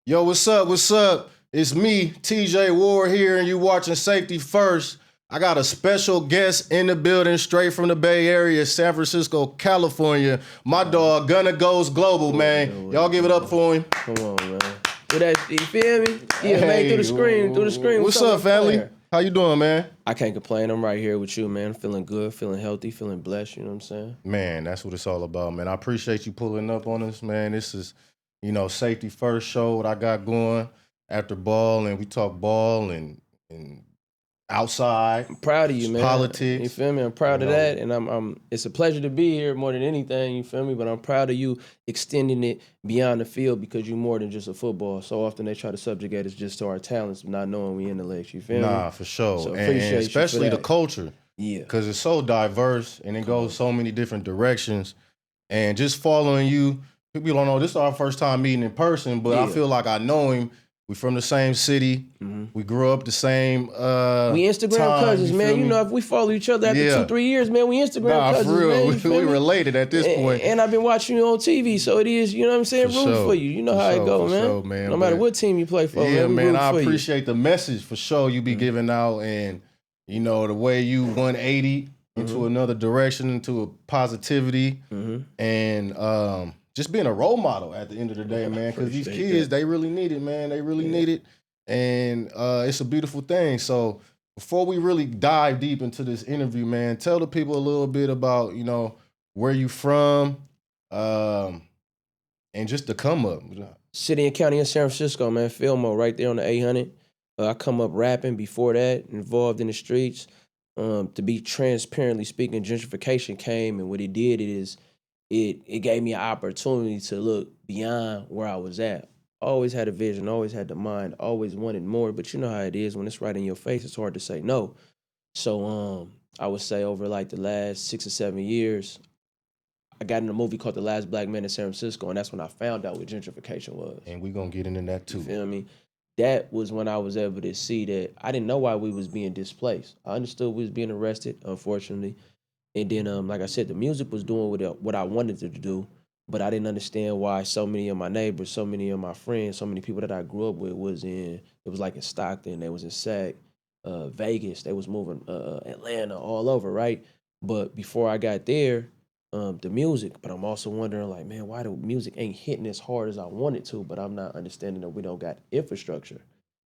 Yo, what's up? What's up? It's me, TJ Ward here, and you watching Safety First. I got a special guest in the building, straight from the Bay Area, San Francisco, California. My dog, GunnaGoesGlobal, man. Y'all give it up for him. Come on, man. With that, you feel me? Yeah, man, through the screen. What's up, family? Player? How you doing, man? I can't complain. I'm right here with you, man. Feeling good, feeling healthy, feeling blessed. You know what I'm saying? Man, that's what it's all about, man. I appreciate you pulling up on us, man. This is, Safety First show what I got going after ball, and we talk ball and outside. I'm proud of you, man. Politics. You feel me? I'm proud of that, and I'm. It's a pleasure to be here more than anything. You feel me? But I'm proud of you extending it beyond the field because you're more than just a football. So often they try to subjugate us just to our talents, not knowing we intellects. You feel me? Nah, for sure. So and especially the culture. Yeah. Because it's so diverse and it goes so many different directions. And just following you, people don't know this is our first time meeting in person, but I feel like I know him. We from the same city. Mm-hmm. We grew up the same we Instagram cousins, man. You know, if we follow each other after 2-3 years, man, we Instagram cousins, for real. Man. We related at this point. And I've been watching you on TV, so it is, you know what I'm saying, rooting for you. You know how it go, man. Sure, man. No matter what team you play for, yeah, man, I appreciate the message for sure you be giving out, and the way you 180 into another direction, into a positivity, and just being a role model at the end of the day, man. Because these kids, they really need it, man. They really need it, and it's a beautiful thing. So before we really dive deep into this interview, man, tell the people a little bit about where you from, and just the come up. City and County in San Francisco, man. Fillmore, right there on the 800. I come up rapping before that, involved in the streets. To be transparently speaking, gentrification came, and what it did is it gave me an opportunity to look beyond where I was at. Always had a vision, always had the mind, always wanted more, but you know how it is when it's right in your face, it's hard to say no. So I would say over like the last 6 or 7 years, I got in a movie called The Last Black Man in San Francisco, and that's when I found out what gentrification was. And we're going to get into that too. You feel me? That was when I was able to see that I didn't know why we was being displaced. I understood we was being arrested, unfortunately. And then, like I said, the music was doing what I wanted it to do, but I didn't understand why so many of my neighbors, so many of my friends, so many people that I grew up with it was like in Stockton, they was in Sac, Vegas, they was moving Atlanta, all over, right? But before I got there, the music, but I'm also wondering like, man, why the music ain't hitting as hard as I want it to, but I'm not understanding that we don't got infrastructure.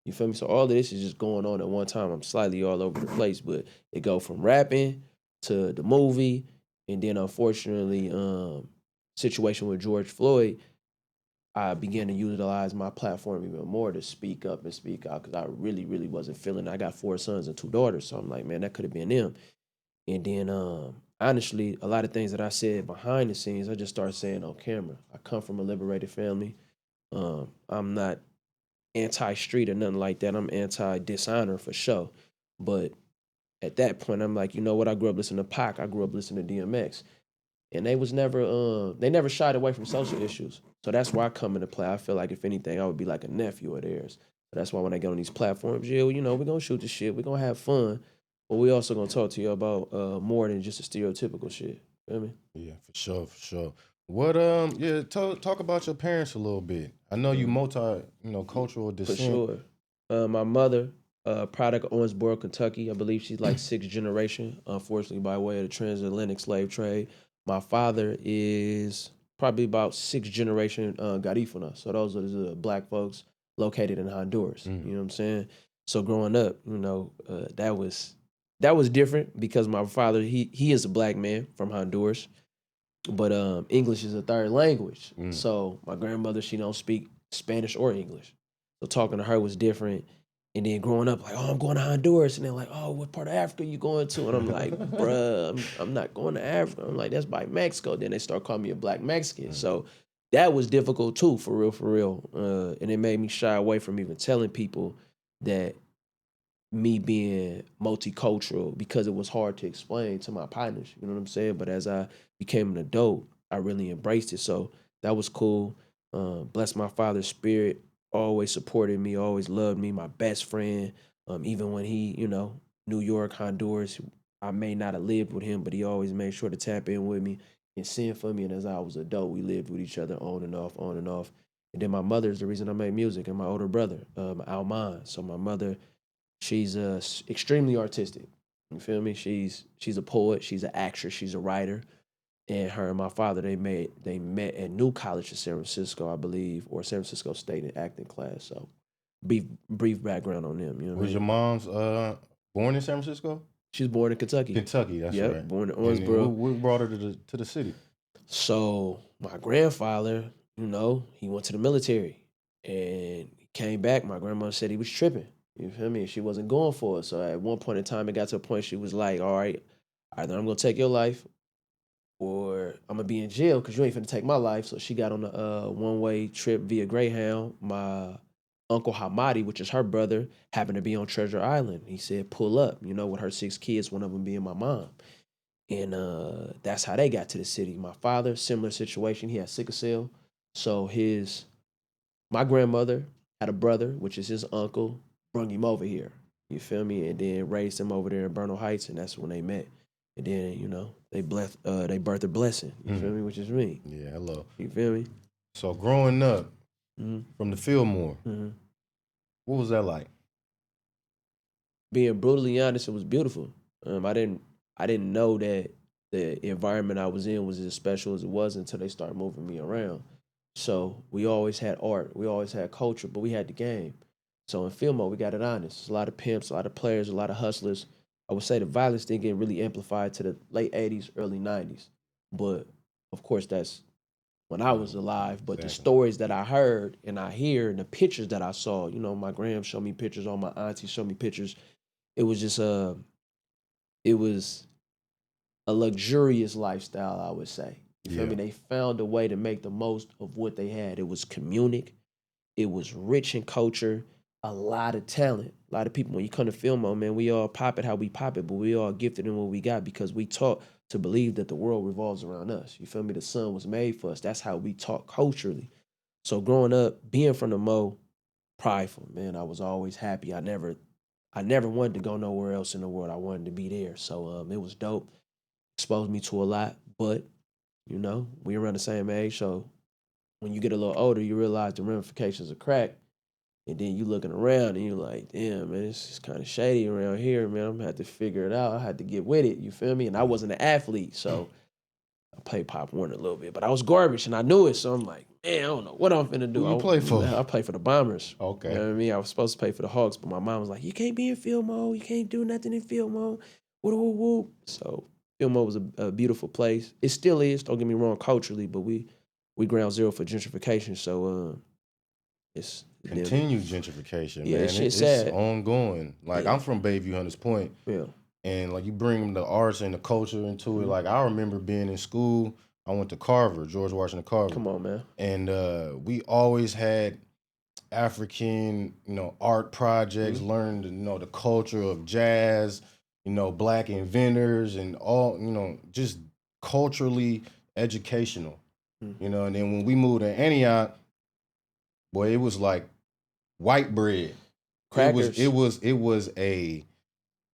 You feel me? So all of this is just going on at one time. I'm slightly all over the place, but it go from rapping to the movie, and then unfortunately, situation with George Floyd, I began to utilize my platform even more to speak up and speak out because I really, really wasn't feeling it. I got 4 sons and 2 daughters, so I'm like, man, that could have been them. And then, honestly, a lot of things that I said behind the scenes, I just started saying on camera. I come from a liberated family. I'm not anti-street or nothing like that. I'm anti-dishonor for sure. But at that point, I'm like, you know what? I grew up listening to Pac. I grew up listening to DMX. And they never shied away from social issues. So that's where I come into play. I feel like if anything, I would be like a nephew of theirs. So that's why when I get on these platforms, we're going to shoot the shit. We're going to have fun. But we also going to talk to you about more than just a stereotypical shit. Feel me? Yeah, for sure. What, talk about your parents a little bit. I know you cultural descent. For sure. My mother, product of Owensboro, Kentucky. I believe she's like 6th generation, unfortunately, by way of the transatlantic slave trade. My father is probably about 6th generation Garifuna. So those are the black folks located in Honduras. You know what I'm saying? So growing up, that was different because my father, he is a black man from Honduras, but English is a third language. So my grandmother, she don't speak Spanish or English. So talking to her was different. And then growing up, like, oh, I'm going to Honduras. And they're like, oh, what part of Africa you going to? And I'm like, bruh, I'm not going to Africa. I'm like, that's by Mexico. Then they start calling me a black Mexican. So that was difficult too, for real. And it made me shy away from even telling people that me being multicultural because it was hard to explain to my partners. You know what I'm saying? But as I became an adult, I really embraced it. So that was cool. Bless my father's spirit. Always supported me, always loved me, my best friend. Even when he, New York, Honduras, I may not have lived with him, but he always made sure to tap in with me and send for me. And as I was an adult, we lived with each other on and off. And then my mother is the reason I made music, and my older brother, Alman. So my mother, she's extremely artistic. You feel me? She's a poet, she's an actress, she's a writer. And her and my father, they met at New College in San Francisco, I believe, or San Francisco State in acting class. So brief background on them. You know what Was I your mean? mom's born in San Francisco? She was born in Kentucky. Kentucky, that's Yep, right. born in And then Owensboro. what brought her to the city? So my grandfather, he went to the military and he came back. My grandma said he was tripping. You feel me? She wasn't going for it. So at one point in time, it got to a point she was like, all right, either I'm going to take your life or I'm going to be in jail because you ain't finna take my life. So she got on a one-way trip via Greyhound. My Uncle Hamadi, which is her brother, happened to be on Treasure Island. He said, pull up, with her 6 kids, one of them being my mom. And that's how they got to the city. My father, similar situation. He had sickle cell. So my grandmother had a brother, which is his uncle, brung him over here. You feel me? And then raised him over there in Bernal Heights, and that's when they met. And then, they birthed a blessing. You feel me? Which is me. Yeah, hello. You feel me? So growing up Mm-hmm. from the Fillmore, Mm-hmm. what was that like? Being brutally honest, it was beautiful. I didn't know that the environment I was in was as special as it was until they started moving me around. So we always had art, we always had culture, but we had the game. So in Fillmore, we got it honest. A lot of pimps, a lot of players, a lot of hustlers. I would say the violence didn't get really amplified to the late 80s, early 90s. But of course, that's when I was alive. But the stories that I heard and I hear and the pictures that I saw, my gram showed me pictures, all my aunties showed me pictures. It was just it was a luxurious lifestyle, I would say. You feel me? They found a way to make the most of what they had. It was communic. It was rich in culture, a lot of talent. A lot of people, when you come to Fillmore, man, we all pop it how we pop it, but we all gifted in what we got because we taught to believe that the world revolves around us. You feel me? The sun was made for us. That's how we taught culturally. So growing up, being from the Mo, prideful, man. I was always happy. I never wanted to go nowhere else in the world. I wanted to be there. So it was dope. Exposed me to a lot, but we around the same age. So when you get a little older, you realize the ramifications of crack, and then you looking around and you're like, damn, man, it's kind of shady around here, man. I'm gonna have to figure it out. I had to get with it. You feel me? And I wasn't an athlete, so I played Pop Warner a little bit, but I was garbage and I knew it. So I'm like, man, I don't know what I'm finna do. Who you play for? I play for the Bombers. Okay. You know what I mean? I was supposed to play for the Hawks, but my mom was like, you can't be in Fillmore. You can't do nothing in Fillmore. Whoop. So Fillmore was a beautiful place. It still is, don't get me wrong, culturally, but we ground zero for gentrification. So it's continued gentrification, yeah, man. It's sad. Ongoing. Like I'm from Bayview, Hunters Point. Yeah. And like you bring the arts and the culture into it. Like I remember being in school. I went to Carver, George Washington Carver. Come on, man. And we always had African, art projects, learned, the culture of jazz, black inventors and all, just culturally educational. And then when we moved to Antioch, boy, it was like white bread. Crackers. It was a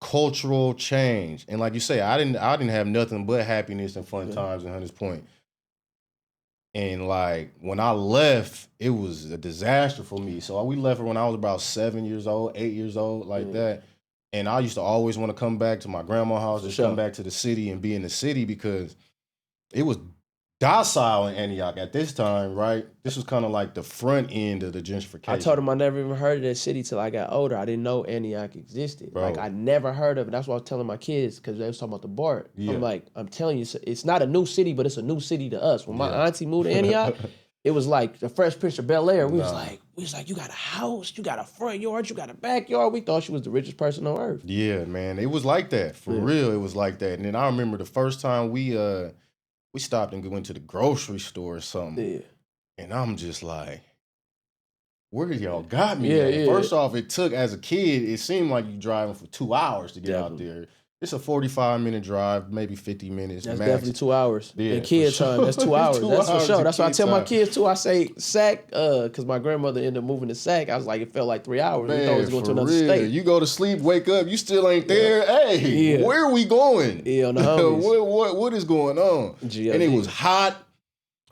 cultural change. And like you say, I didn't have nothing but happiness and fun times in Hunters Point. And like when I left, it was a disaster for me. So we left when I was about 7 years old, 8 years old, like that. And I used to always want to come back to my grandma's house, just come back to the city and be in the city because it was docile in Antioch at this time, right? This was kind of like the front end of the gentrification. I told him I never even heard of that city till I got older. I didn't know Antioch existed. Bro. Like I never heard of it. That's what I was telling my kids because they was talking about the BART. Yeah. I'm telling you, it's not a new city, but it's a new city to us. When my auntie moved to Antioch, it was like the Fresh Prince of Bel-Air. We was like, you got a house, you got a front yard, you got a backyard. We thought she was the richest person on earth. Yeah, man. It was like that. For real, it was like that. And then I remember the first time we stopped and went to the grocery store or something. Yeah. And I'm just like, where y'all got me at? First off, it took, as a kid, it seemed like you driving for 2 hours to get out there. It's a 45-minute drive, maybe 50 minutes. That's max. Definitely 2 hours. Yeah, in kid time, that's 2 hours. That's for sure. That's why I tell my kids too. I say Sac, because my grandmother ended up moving to Sac. I was like, it felt like 3 hours. Man, we thought it was going to another state. You go to sleep, wake up, you still ain't there. Hey, where are we going? Yeah, on the homies. What is going on? And it was hot.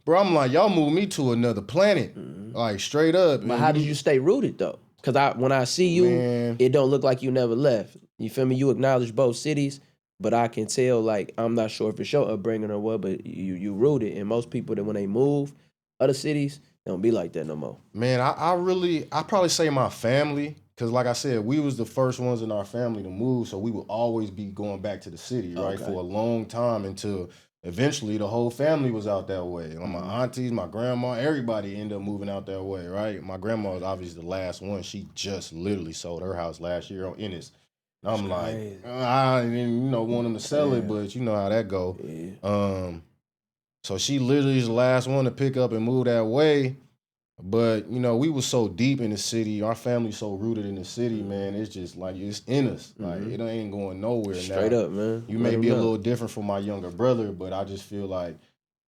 Bro, I'm like, y'all moved me to another planet. like straight up. But how did you stay rooted though? Because when I see you, it don't look like you never left. You feel me? You acknowledge both cities, but I can tell, like, I'm not sure if it's your upbringing or what, but you rooted. And most people that when they move other cities, they don't be like that no more. Man, I probably say my family, because like I said, we was the first ones in our family to move, so we would always be going back to the city, right, for a long time until eventually the whole family was out that way. Like my aunties, my grandma, everybody ended up moving out that way, right? My grandma was obviously the last one. She just literally sold her house last year on Ennis. And I'm like, I didn't, want them to sell it, but you know how that go. Yeah. So she literally is the last one to pick up and move that way. But, we were so deep in the city. Our family's so rooted in the city, man. It's just like, it's in us. Like, it ain't going nowhere now. Straight up, man. You may be a little different from my younger brother, but I just feel like,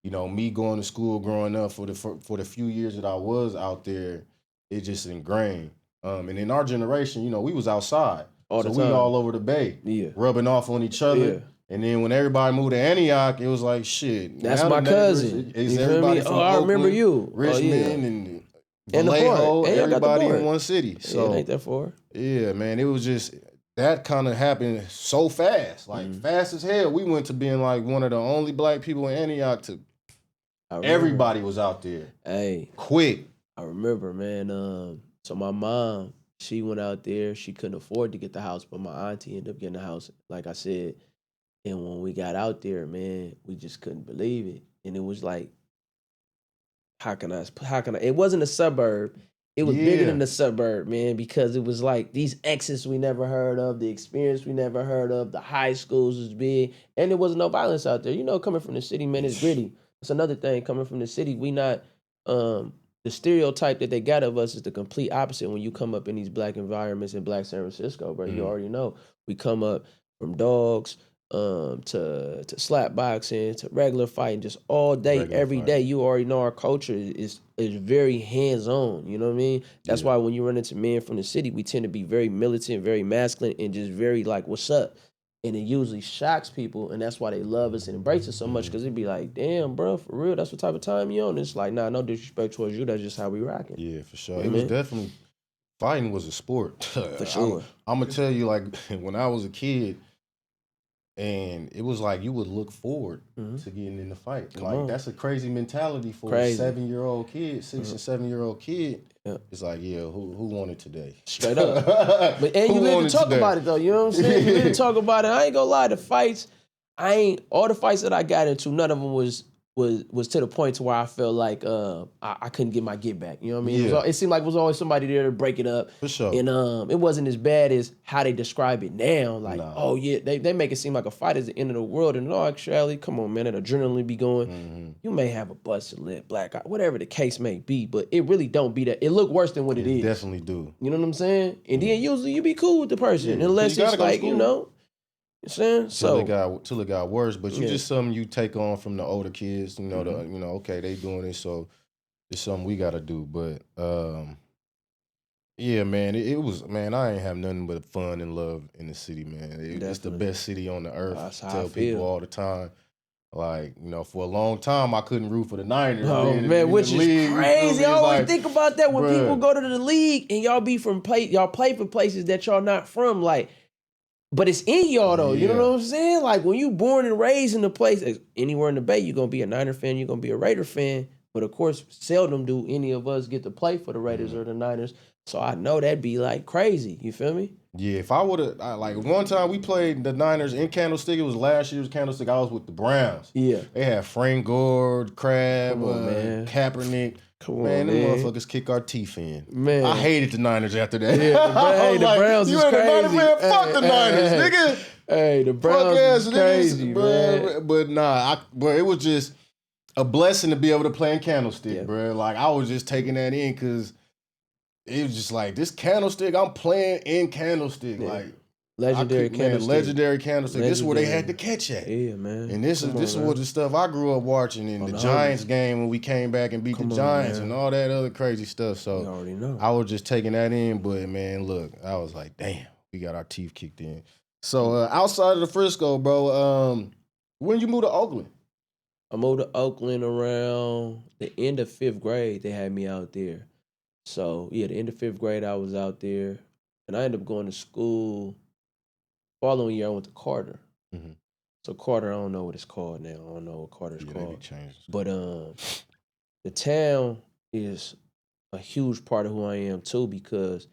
me going to school growing up for the few years that I was out there, it just ingrained. And in our generation, we was outside. So we all over the bay, rubbing off on each other. Yeah. And then when everybody moved to Antioch, it was like, shit. That's my cousin. Is everybody from Oakland, I remember you. Richmond, and Vallejo, everybody in one city. So it ain't that far. Yeah, man. It was just, that kind of happened so fast. Like, fast as hell. We went to being like one of the only black people in Antioch to, everybody was out there. Hey. Quick. I remember, man. So my mom, she went out there. She couldn't afford to get the house, but my auntie ended up getting the house, like I said. And when we got out there, man, we just couldn't believe it. And it was like, how can I, it wasn't a suburb. It was bigger than the suburb, man, because it was like these exits we never heard of, the experience we never heard of, the high schools was big, and there wasn't no violence out there. Coming from the city, man, it's gritty. That's another thing, coming from the city, we not, the stereotype that they got of us is the complete opposite when you come up in these black environments in Black San Francisco, bro. You already know. We come up from dogs, to slap boxing, to regular fighting, just all day, every day. You already know our culture is very hands-on, you know what I mean? That's why when you run into men from the city, we tend to be very militant, very masculine, and just very like, what's up? And it usually shocks people, and that's why they love us and embrace us so much, because it'd be like, damn, bro, for real, that's what type of time you on? And it's like, nah, no disrespect towards you, that's just how we rocking. Yeah, for sure. It was definitely, fighting was a sport. For sure. I'm going to tell you, like, when I was a kid, and it was like you would look forward to getting in the fight. That's a crazy mentality for a 7-year-old kid, 6 and 7-year-old kid. Yeah. It's like, who won it today? Straight up. And you live to talk about it though, you know what I'm saying? You live to talk about it. I ain't gonna lie, all the fights that I got into, none of them was to the point to where I felt like I couldn't get my get back. You know what I mean? It seemed like there was always somebody there to break it up. For sure. And it wasn't as bad as how they describe it now. Like, oh yeah, they make it seem like a fight is the end of the world. And in all actuality, come on, man, that adrenaline be going. You may have a busted lip, black eye, whatever the case may be, but it really don't be that. It look worse than what it is. Definitely do. You know what I'm saying? And then usually you be cool with the person. Unless it's like, you know. You saying? Till it got worse, but you just something you take on from the older kids, okay, they doing it, so it's something we gotta do. But yeah, man, it was, man, I ain't have nothing but fun and love in the city, man. It's the best city on the earth. That's I tell people all the time. Like, for a long time I couldn't root for the Niners. Oh man, which is crazy. I always think about that when people go to the league and y'all play for places that y'all not from, like. But it's in y'all though, you know what I'm saying? Like when you born and raised in the place, anywhere in the Bay, you're gonna be a Niner fan, you're gonna be a Raider fan. But of course, seldom do any of us get to play for the Raiders or the Niners. So I know that'd be like crazy. You feel me? Yeah, if I would have, like one time we played the Niners in Candlestick, it was last year's Candlestick, I was with the Browns. Yeah. They had Frank Gore, Crab, Kaepernick. Man, them motherfuckers kick our teeth in. Man. I hated the Niners after that. Yeah, the Browns is crazy. The Niners, man, fuck the Niners, nigga. Hey, the Browns is crazy, man. But it was just a blessing to be able to play in Candlestick, bro. Like, I was just taking that in because it was just like, this Candlestick, I'm playing in Candlestick. Yeah. Like, legendary Candlestick. Legendary Candlestick. This is where they had to catch at. Yeah, man. And this was the stuff I grew up watching in the Giants game when we came back and beat the Giants and all that other crazy stuff. So you already know. I was just taking that in, but man, look, I was like, damn, we got our teeth kicked in. So outside of the Frisco, bro, when you moved to Oakland? I moved to Oakland around the end of 5th grade. They had me out there. So yeah, the end of 5th grade, I was out there, and I ended up going to school. Following year, I went to Carter. Mm-hmm. So Carter, I don't know what it's called now. I don't know what Carter's Yeah, they be called. changing. But the town is a huge part of who I am too because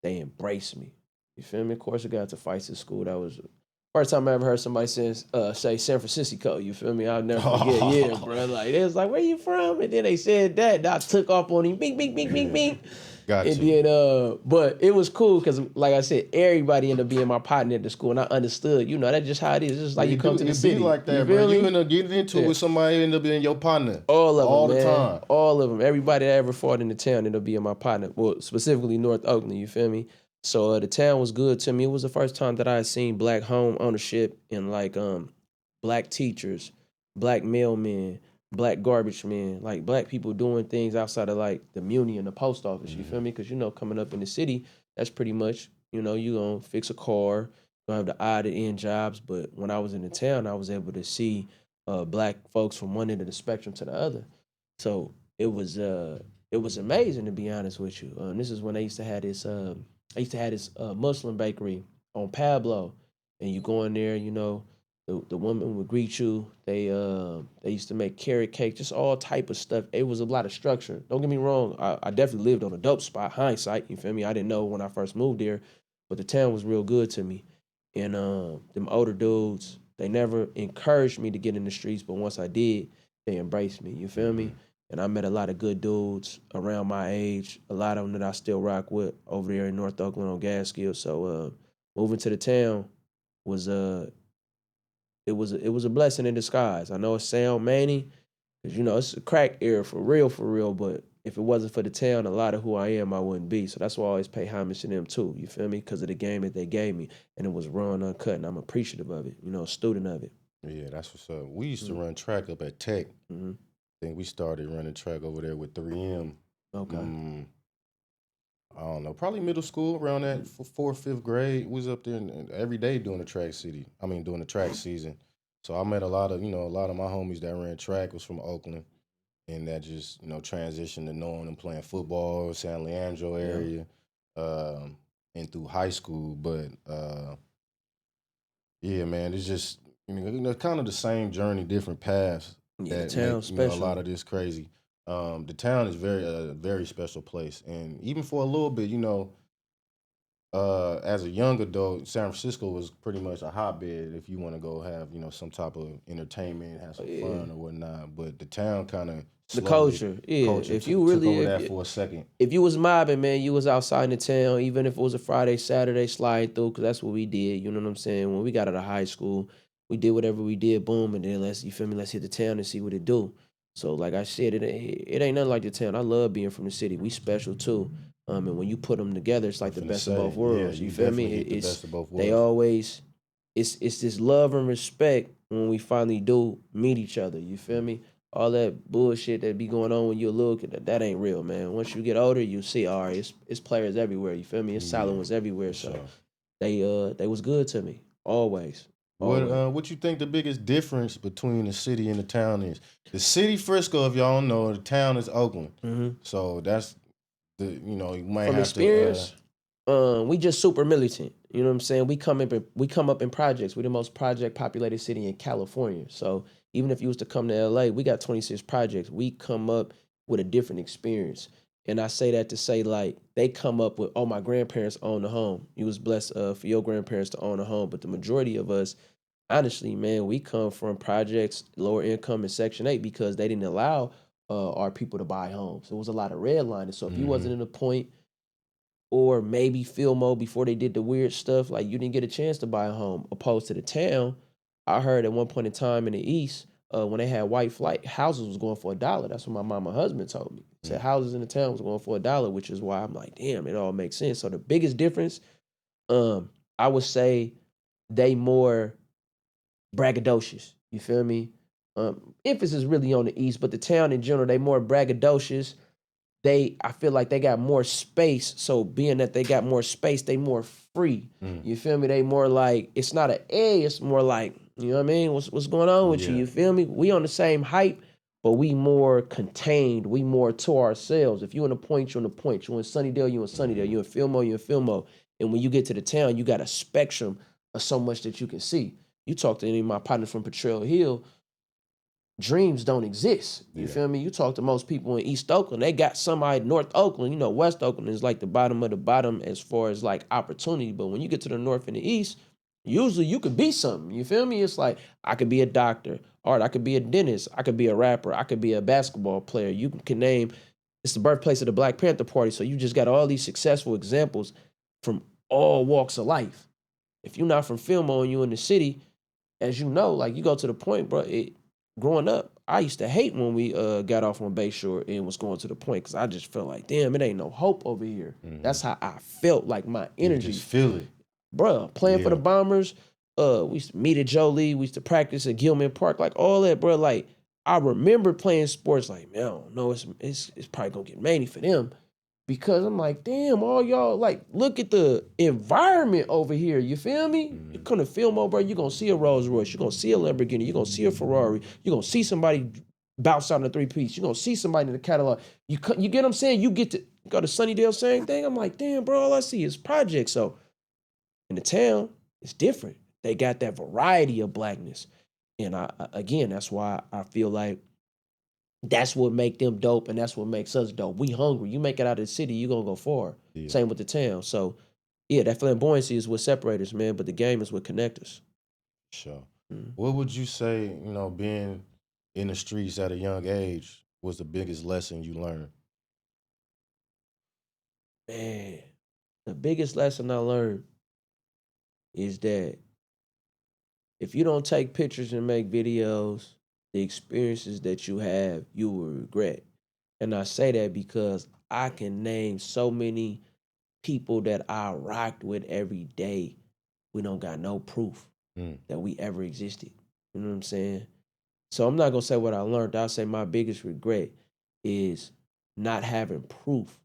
they embrace me. You feel me? Of course, I got to fights at school. That was the first time I ever heard somebody say San Francisco. You feel me? I'll never forget. Yeah, bro. Like they was like, "Where you from?" And then they said that, and I took off on him. Bing, bing, bing, bing, bing. Got And you. then, but it was cool because, like I said, everybody ended up being my partner at the school, and I understood. You know, that's just how it is. It's just like you come to the It city. be like You that, bro. feel You me? end up getting into it with somebody, end up being your partner All of them, all the man. time. All of them. Everybody that ever fought in the town ended up being my partner. Well, specifically North Oakland, you feel me? So the town was good to me. It was the first time that I had seen black home ownership and like black teachers, black mailmen, black garbage men, like black people doing things outside of like the muni and the post office, you feel me? Because you know, coming up in the city, that's pretty much, you know, you gonna fix a car, you gonna have the odd and end jobs. But when I was in the town, I was able to see black folks from one end of the spectrum to the other. So it was amazing to be honest with you. And this is when I used to have this Muslim bakery on Pablo, and you go in there, you know, the woman would greet you. They used to make carrot cake, just all type of stuff. It was a lot of structure. Don't get me wrong, I definitely lived on a dope spot. Hindsight, you feel me? I didn't know when I first moved there, but the town was real good to me. And them older dudes, they never encouraged me to get in the streets, but once I did, they embraced me. You feel me? And I met a lot of good dudes around my age. A lot of them that I still rock with over there in North Oakland on Gaskill. So moving to the town was it was a blessing in disguise. I know it sound manny, cause you know it's a crack era for real. But if it wasn't for the town, a lot of who I am, I wouldn't be. So that's why I always pay homage to them too. You feel me? Because of the game that they gave me, and it was raw and uncut, and I'm appreciative of it. You know, a student of it. Yeah, that's what's up. We used to Mm-hmm. run track up at Tech. Mm-hmm. I think we started running track over there with 3M. Okay. I don't know, probably middle school around that fourth, fifth grade. We was up there and every day doing the track city. I mean, doing the track season. So I met a lot of my homies that ran track was from Oakland, and that just transitioned to knowing and playing football, San Leandro Yeah. area, and through high school. But yeah, man, it's just kind of the same journey, different paths Yeah, the that make town's a lot special. of this crazy. The town is very special place, and even for a little bit, as a young adult, San Francisco was pretty much a hotbed if you want to go have some type of entertainment, have Oh, some yeah. fun or whatnot. But the town kind of The slowly culture, yeah. If you took really, over that for a second. if you was mobbing, man, you was outside in the town, even if it was a Friday, Saturday, sliding through, because that's what we did. You know what I'm saying? When we got out of high school, we did whatever we did, boom, and then you feel me? Let's hit the town and see what it do. So, like I said, it ain't nothing like the town. I love being from the city. We special too. And when you put them together, it's I'm like the finna best of say, both yeah, worlds. You you feel me? definitely get the It's best of both they worlds. always, it's this love and respect when we finally do meet each other. You feel me? All that bullshit that be going on when you're a little kid, that ain't real, man. Once you get older, you see, all right, it's players everywhere. You feel me? It's silent Yeah, ones everywhere. for So sure. they was good to me always, always. What you think the biggest difference between the city and the town is? The city Frisco, if y'all don't know, the town is Oakland. Hmm. So that's you might From have to experience, we just super militant. You know what I'm saying? We come up in projects. We're the most project populated city in California. So even if you was to come to LA, we got 26 projects. We come up with a different experience. And I say that to say like they come up with, oh, my grandparents own a home. You was blessed for your grandparents to own a home. But the majority of us, honestly, man, we come from projects, lower income and Section 8 because they didn't allow our people to buy homes. It was a lot of redlining. So if you wasn't in a point or maybe Filmo before they did the weird stuff, like you didn't get a chance to buy a home. Opposed to the town, I heard at one point in time in the East, when they had white flight, houses was going for $1. That's what my mama husband told me. Said houses in the town was going for $1, which is why I'm like, damn, it all makes sense. So the biggest difference, I would say they more braggadocious. You feel me? Emphasis really on the East, but the town in general, they more braggadocious. I feel like they got more space. So being that they got more space, they more free. You feel me? They more like it's not an A, it's more like, you know what I mean? What's going on with you? yeah. You feel me? We on the same hype, but we more contained. We more to ourselves. If you in a point, you're in a point. You in Sunnydale, you in Sunnydale. You in Fillmore, you in Fillmore. And when you get to the town, you got a spectrum of so much that you can see. You talk to any of my partners from Potrero Hill, dreams don't exist. You feel me? You talk to most people in East Oakland, they got somebody in North Oakland. You know, West Oakland is like the bottom of the bottom as far as like opportunity. But when you get to the North and the East, usually you could be something. You feel me? It's like I could be a doctor, or I could be a dentist, I could be a rapper, I could be a basketball player. You can name, it's the birthplace of the Black Panther Party. So you just got all these successful examples from all walks of life. If you're not from Fillmore and you in the city, as you know, like you go to the point, bro. Growing up, I used to hate when we got off on Bayshore and was going to the point because I just felt like, damn, it ain't no hope over here. That's how I felt, like my energy. You just feel it. Bro, playing for the Bombers, we used to meet at Jolie, we used to practice at Gilman Park, like all that, bro. Like, I remember playing sports like, man, I don't know, it's probably gonna get many for them. Because I'm like, damn, all y'all, like, look at the environment over here. You feel me? You come to Fillmore, bro, you're going to see a Rolls Royce. You're going to see a Lamborghini. You're going to see a Ferrari. You're going to see somebody bounce out in a three-piece. You're going to see somebody in the catalog. You get what I'm saying? You get to go to Sunnydale, same thing. I'm like, damn, bro, all I see is projects. So in the town, it's different. They got that variety of blackness. And again, that's why I feel like that's what make them dope, and that's what makes us dope. We hungry. You make it out of the city, you gonna go far. Same with the town. So, yeah, that flamboyancy is what separates us, man. But the game is what connects us. Sure. What would you say, being in the streets at a young age was the biggest lesson you learned? Man, the biggest lesson I learned is that if you don't take pictures and make videos, the experiences that you have, you will regret. And I say that because I can name so many people that I rocked with every day. We don't got no proof that we ever existed. You know what I'm saying? So I'm not gonna say what I learned. I'll say my biggest regret is not having proof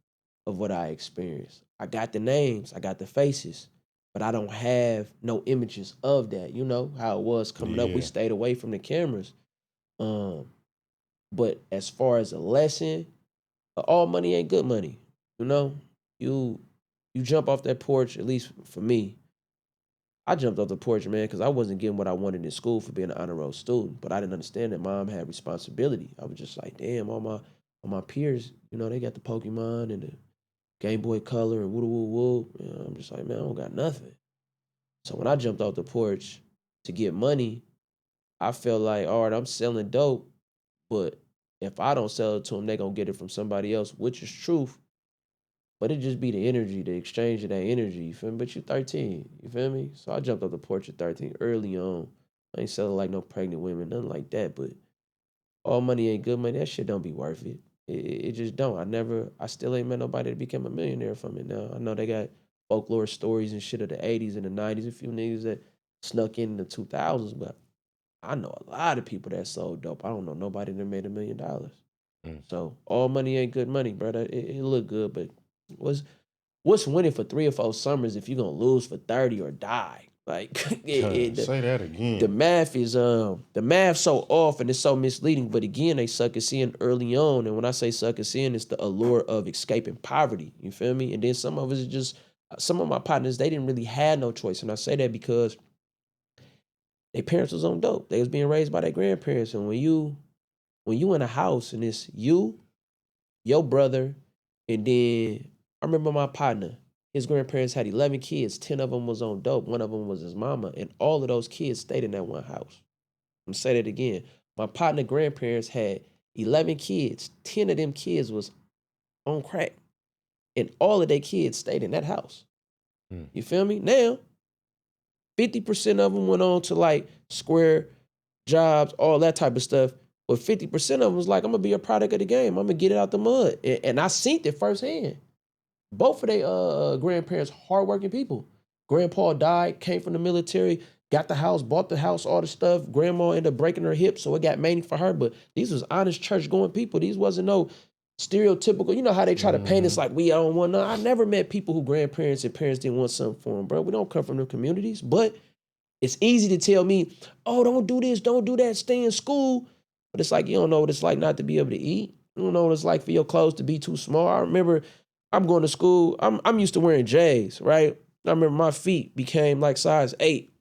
of what I experienced. I got the names, I got the faces, but I don't have no images of that. You know how it was coming up. We stayed away from the cameras. But as far as a lesson, all money ain't good money. You know, you jump off that porch. At least for me, I jumped off the porch, man, because I wasn't getting what I wanted in school for being an honor roll student. But I didn't understand that mom had responsibility. I was just like, damn, all my peers, they got the Pokemon and the Game Boy Color and woo woo woo. I'm just like, man, I don't got nothing. So when I jumped off the porch to get money, I felt like, all right, I'm selling dope, but if I don't sell it to them, they gonna get it from somebody else, which is truth. But it just be the energy, the exchange of that energy, you feel me? But you 13, you feel me? So I jumped off the porch at 13 early on. I ain't selling like no pregnant women, nothing like that. But all money ain't good money. That shit don't be worth it. It just don't. I still ain't met nobody that became a millionaire from it now. I know they got folklore stories and shit of the 80s and the 90s, a few niggas that snuck in the 2000s, but I know a lot of people that sold dope. I don't know nobody that made $1 million. So all money ain't good money, brother. It look good, but what's winning for 3 or 4 summers if you're gonna lose for 30 or die? Like Say that again. The math is the math so off and it's so misleading. But again, they suck at seeing early on. And when I say suck at seeing, it's the allure of escaping poverty. You feel me? And then some of us just some of my partners, they didn't really have no choice. And I say that because their parents was on dope. They was being raised by their grandparents. And when you in a house and it's you, your brother, and then I remember my partner, his grandparents had 11 kids. 10 of them was on dope. One of them was his mama. And all of those kids stayed in that one house. I'm going to say that again. My partner grandparents had 11 kids. 10 of them kids was on crack. And all of their kids stayed in that house. You feel me? Now, 50% of them went on to like square jobs, all that type of stuff. But 50% of them was like, I'm going to be a product of the game. I'm going to get it out the mud. And I seen it firsthand. Both of their grandparents, hardworking people. Grandpa died, came from the military, got the house, bought the house, all the stuff. Grandma ended up breaking her hip, so it got made for her. But these was honest church-going people. These wasn't no stereotypical, you know how they try to paint us like we don't want none. I never met people who grandparents and parents didn't want something for them, bro. We don't come from them communities. But it's easy to tell me, oh, don't do this, don't do that, stay in school. But it's like, you don't know what it's like not to be able to eat. You don't know what it's like for your clothes to be too small. I remember I'm going to school. I'm used to wearing J's, right? I remember my feet became like size 8.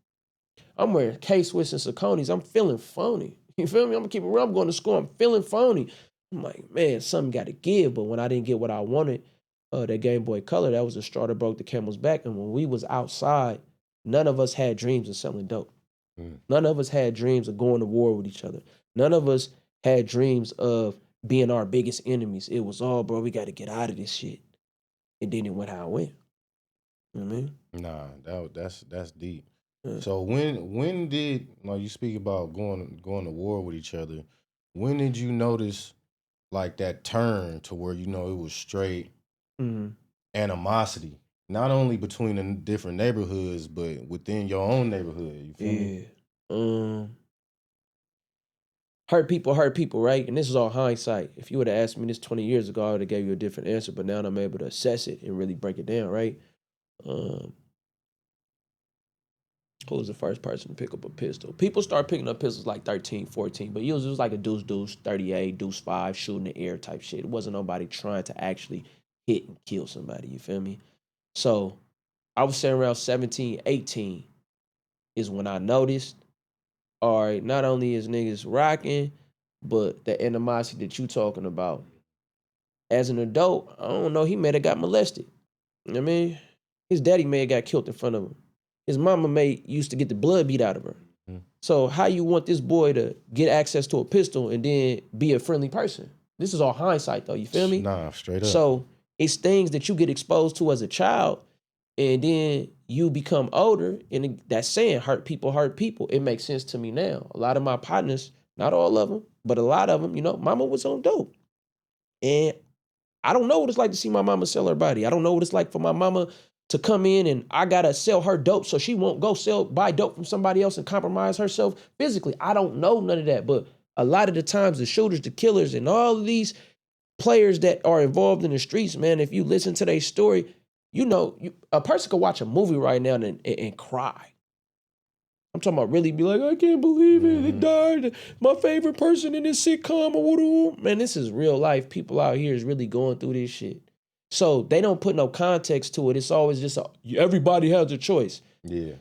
I'm wearing K-Swiss and Sauconys. I'm feeling phony. You feel me? I'm gonna keep it real. I'm going to school. I'm feeling phony. I'm like, man, something got to give. But when I didn't get what I wanted, that Game Boy Color, that was the straw that broke the camel's back. And when we was outside, none of us had dreams of selling dope. None of us had dreams of going to war with each other. None of us had dreams of being our biggest enemies. It was all, bro, we got to get out of this shit. And then it went how it went. You know what I mean? Nah, that's deep. Yeah. So when did, like, you speak about going to war with each other? When did you notice like that turn to where it was straight animosity, not only between the different neighborhoods, but within your own neighborhood? You feel me? Hurt people, right? And this is all hindsight. If you would have asked me this 20 years ago, I would have gave you a different answer, but now I'm able to assess it and really break it down, right? Who was the first person to pick up a pistol? People start picking up pistols like 13, 14, but it was like a deuce, 38, deuce 5, shooting in the air type shit. It wasn't nobody trying to actually hit and kill somebody, you feel me? So I was saying around 17, 18 is when I noticed, all right, not only is niggas rocking, but the animosity that you talking about. As an adult, I don't know, he may have got molested. You know what I mean? His daddy may have got killed in front of him. His mama may used to get the blood beat out of her. So how you want this boy to get access to a pistol and then be a friendly person? This is all hindsight though, you feel me? Nah, straight up. So it's things that you get exposed to as a child and then you become older and that saying, hurt people. It makes sense to me now. A lot of my partners, not all of them, but a lot of them, mama was on dope. And I don't know what it's like to see my mama sell her body. I don't know what it's like for my mama to come in and I gotta sell her dope so she won't go buy dope from somebody else and compromise herself physically. I don't know none of that. But a lot of the times the shooters, the killers, and all of these players that are involved in the streets, man, if you listen to their story, a person could watch a movie right now and cry. I'm talking about really be like, I can't believe it. They died. My favorite person in this sitcom. Man, this is real life. People out here is really going through this shit. So they don't put no context to it. It's always just everybody has a choice. Yeah.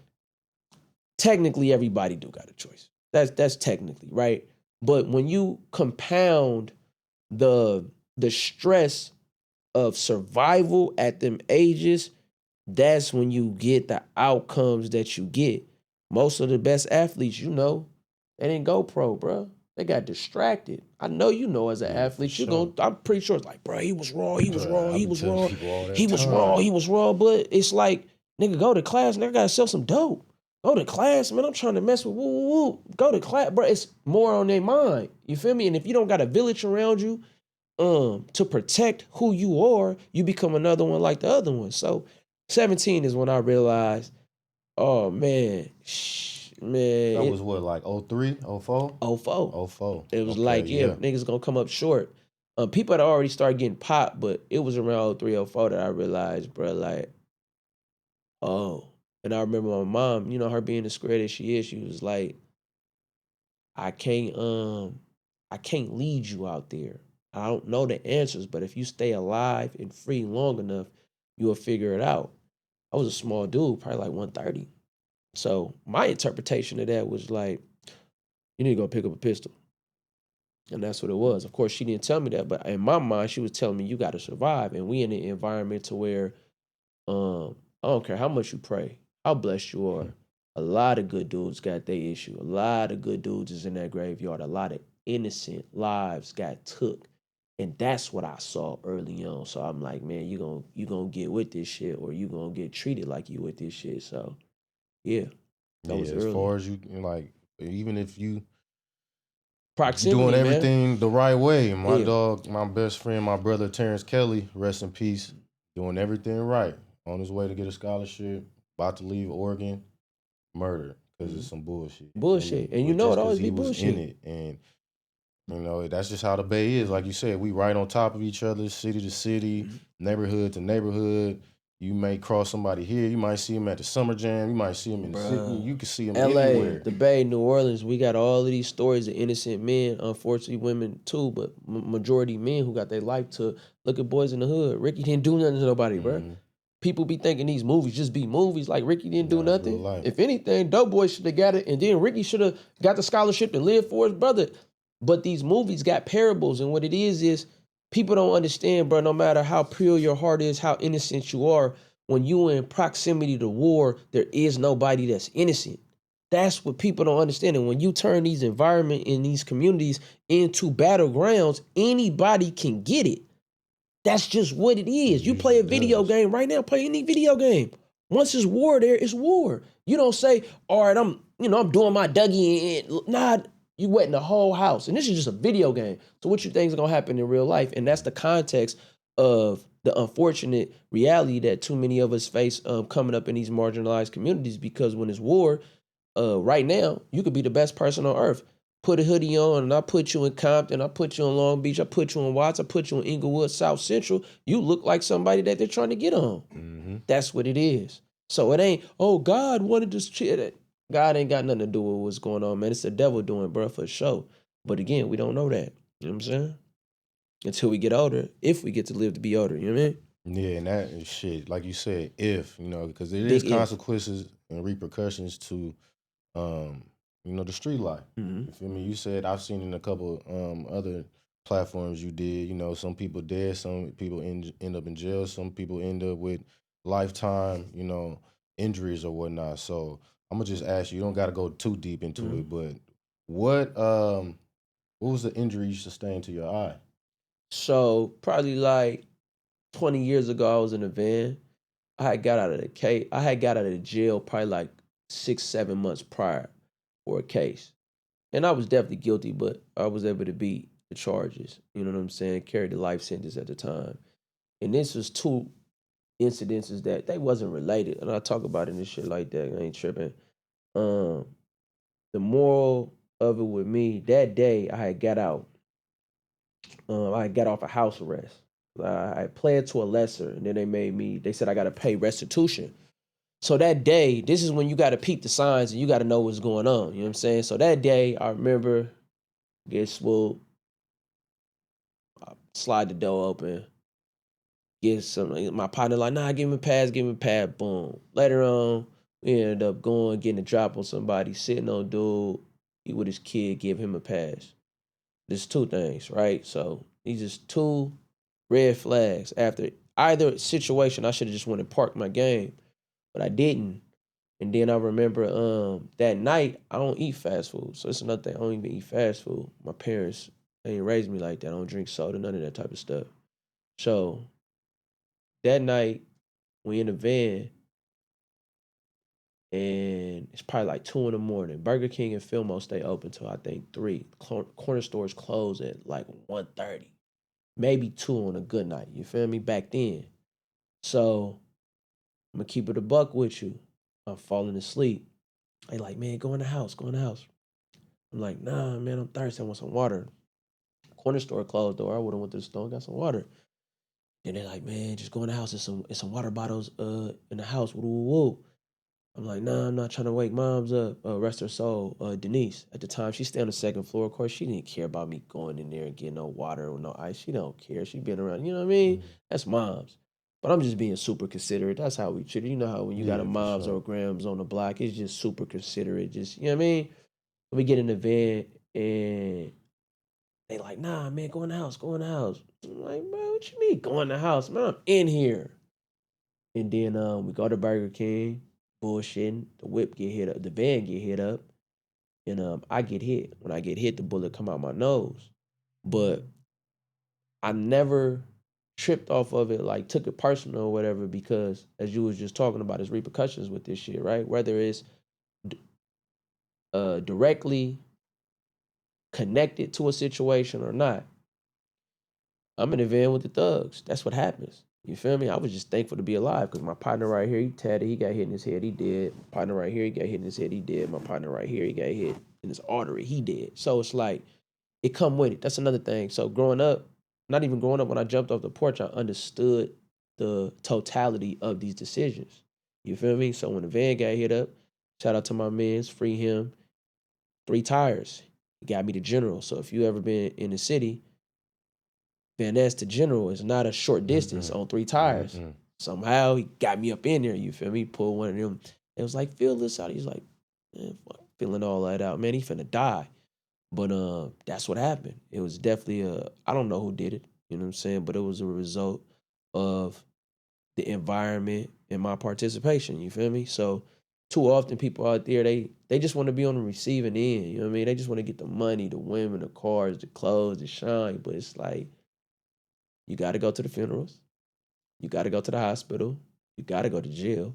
Technically, everybody do got a choice. That's technically, right? But when you compound the stress of survival at them ages, that's when you get the outcomes that you get. Most of the best athletes, they didn't go pro, bro. They got distracted. I know as an athlete, I'm pretty sure it's like, bro, he was raw. He was raw. But it's like, nigga, go to class. Nigga, gotta sell some dope. Go to class, man. I'm trying to mess with woo. Go to class, bro. It's more on their mind. You feel me? And if you don't got a village around you, to protect who you are, you become another one like the other one. So 17 is when I realized, oh man, That was what, like 03, 04? 04. 04. It was okay, like, niggas gonna come up short. People had already started getting popped, but it was around 03, 04 that I realized, bro, like, oh. And I remember my mom, her being the square that she is, she was like, I can't lead you out there. I don't know the answers, but if you stay alive and free long enough, you'll figure it out. I was a small dude, probably like 130. So my interpretation of that was like, you need to go pick up a pistol. And that's what it was. Of course, she didn't tell me that, but in my mind, she was telling me you got to survive. And we in an environment to where I don't care how much you pray, how blessed you are. A lot of good dudes got their issue. A lot of good dudes is in that graveyard. A lot of innocent lives got took. And that's what I saw early on. So I'm like, man, you gonna get with this shit or you gonna get treated like you with this shit. So yeah. That was as early. far as you, like, even if you Proximity, doing man. everything the right way. My dog, my best friend, my brother Terrence Kelly, rest in peace, doing everything right. On his way to get a scholarship, about to leave Oregon, murdered because it's some bullshit. Bullshit. And it always be bullshit. In it. And that's just how the Bay is. Like you said, we right on top of each other, city to city, neighborhood to neighborhood. You may cross somebody here. You might see him at the summer jam. You might see him in the city. You can see him LA, anywhere. the Bay, New Orleans, we got all of these stories of innocent men, unfortunately women too, but majority men who got their life took. Look at Boys in the Hood. Ricky didn't do nothing to nobody, bro. People be thinking these movies just be movies, like Ricky didn't do nothing. If anything, Doughboy should have got it, and then Ricky should have got the scholarship and lived for his brother. But these movies got parables, and what it is people don't understand, bro, no matter how pure your heart is, how innocent you are, when you in proximity to war, there is nobody that's innocent. That's what people don't understand. And when you turn these environment in these communities into battlegrounds, anybody can get it. That's just what it is. You play a video game right now, play any video game. Once it's war there, it's war. You don't say, all right, I'm doing my Dougie and nah, you wetting the whole house. And this is just a video game. So what you think is gonna happen in real life? And that's the context of the unfortunate reality that too many of us face coming up in these marginalized communities, because when it's war, right now, you could be the best person on earth. Put a hoodie on and I put you in Compton, I put you in Long Beach, I put you in Watts, I put you in Inglewood, South Central. You look like somebody that they're trying to get on. That's what it is. So it ain't, oh, God wanted this shit. God ain't got nothing to do with what's going on, man. It's the devil doing, bro, for sure. But again, we don't know that. You know what I'm saying? Until we get older, if we get to live to be older, you know what I mean? Yeah, and that is shit, like you said, because there is consequences and repercussions to the street life. You feel me? You said I've seen in a couple other platforms you did, some people dead, some people end up in jail, some people end up with lifetime, injuries or whatnot. So I'm gonna just ask you, you don't gotta go too deep into it, but what was the injury you sustained to your eye? So probably like 20 years ago, I was in a van. I had got out of the jail probably like 6-7 months prior for a case. And I was definitely guilty, but I was able to beat the charges. You know what I'm saying? Carried the life sentence at the time. And this was two incidences that they wasn't related. And I talk about it and shit like that. I ain't tripping. The moral of it with me, that day I had got out. I had got off a house arrest. I pled to a lesser, and then they said I got to pay restitution. So that day, this is when you got to peep the signs and you got to know what's going on. You know what I'm saying? So that day, I remember, get swooped, slide the door open, get some, my partner like, nah, give him a pass, boom. Later on, we ended up getting a drop on somebody, sitting on dude, he with his kid, give him a pass. There's two things, right? So these just two red flags. After either situation, I should have just went and parked my game, but I didn't. And then I remember that night, I don't eat fast food. So it's another thing, I don't even eat fast food. My parents, they ain't raised me like that. I don't drink soda, none of that type of stuff. So that night, we in the van, and it's probably like 2 in the morning. Burger King and Fillmore stay open till I think 3. Corner stores close at like 1:30. Maybe 2 on a good night. You feel me? Back then. So I'm gonna keep it a buck with you. I'm falling asleep. They like, man, go in the house, go in the house. I'm like, nah, man, I'm thirsty. I want some water. Corner store closed though. I would have went to the store and got some water. Then they're like, man, just go in the house. There's some water bottles in the house. Woo, woo, woo. I'm like, nah, I'm not trying to wake moms up. Rest her soul. Denise, at the time, she stayed on the second floor. Of course, she didn't care about me going in there and getting no water or no ice. She don't care. She been around, you know what I mean? That's moms. But I'm just being super considerate. That's how we treat it. You know how when you got a moms or grams on the block, it's just super considerate. Just, you know what I mean? We get in the van and they like, nah, man, go in the house, go in the house. I'm like, man, what you mean go in the house? Man, I'm in here. And then we go to Burger King, bullshitting. The whip get hit up, the van get hit up, and I get hit. When I get hit, the bullet come out my nose. But I never tripped off of it, like took it personal or whatever, because as you was just talking about, there's repercussions with this shit, right? Whether it's directly connected to a situation or not. I'm in the van with the thugs. That's what happens. You feel me? I was just thankful to be alive because my partner right here, he tatted, he got hit in his head, he dead. My partner right here, he got hit in his head, he dead. My partner right here, he got hit in his artery, he dead. So it's like, it come with it. That's another thing. So growing up, not even growing up, when I jumped off the porch, I understood the totality of these decisions. You feel me? So when the van got hit up, shout out to my mans, free him. 3 tires. He got me to General. So if you ever been in the city, Van Ness to General is not a short distance on 3 tires. Somehow he got me up in there. You feel me? Pulled one of them. It was like, feel this out. He's like, man, fuck, feeling all that out. Man, he finna die. But that's what happened. It was definitely I don't know who did it. You know what I'm saying? But it was a result of the environment and my participation. You feel me? So too often people out there, they just want to be on the receiving end. You know what I mean? They just want to get the money, the women, the cars, the clothes, the shine. But it's like, you got to go to the funerals. You got to go to the hospital. You got to go to jail.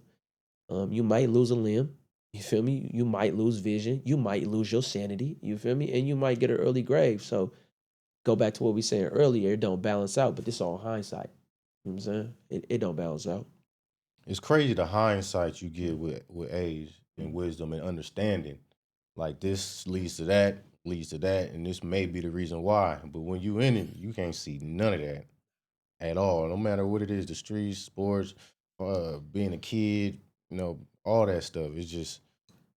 You might lose a limb. You feel me? You might lose vision. You might lose your sanity. You feel me? And you might get an early grave. So go back to what we saying earlier. It don't balance out, but this all hindsight. You know what I'm saying? It don't balance out. It's crazy the hindsight you get with age and wisdom and understanding. Like this leads to that, and this may be the reason why. But when you in it, you can't see none of that at all. No matter what it is, the streets, sports, being a kid, all that stuff. It's just,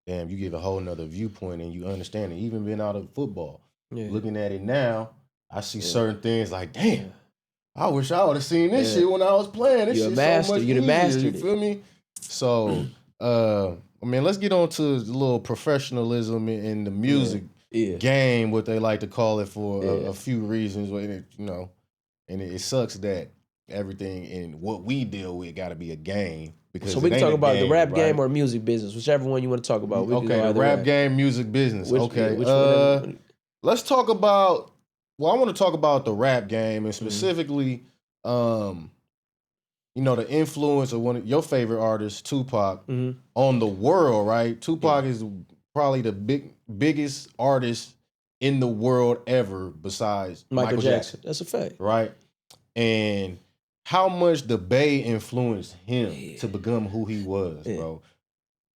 damn, you get a whole nother viewpoint and you understand it. Even being out of football, looking at it now, I see certain things like, damn, I wish I would have seen this shit when I was playing. This shit so much easier. You feel me? So, let's get on to the little professionalism in the music game, what they like to call it for a few reasons. And it sucks that everything in what we deal with got to be a game. So we can talk about the rap game or music business, whichever one you want to talk about. Okay, the rap game, music business. Let's talk about. Well, I want to talk about the rap game and specifically, the influence of one of your favorite artists, Tupac, on the world. Right, Tupac is probably the biggest artist in the world ever, besides Michael Jackson. That's a fact, right? And how much the Bay influenced him to become who he was, bro.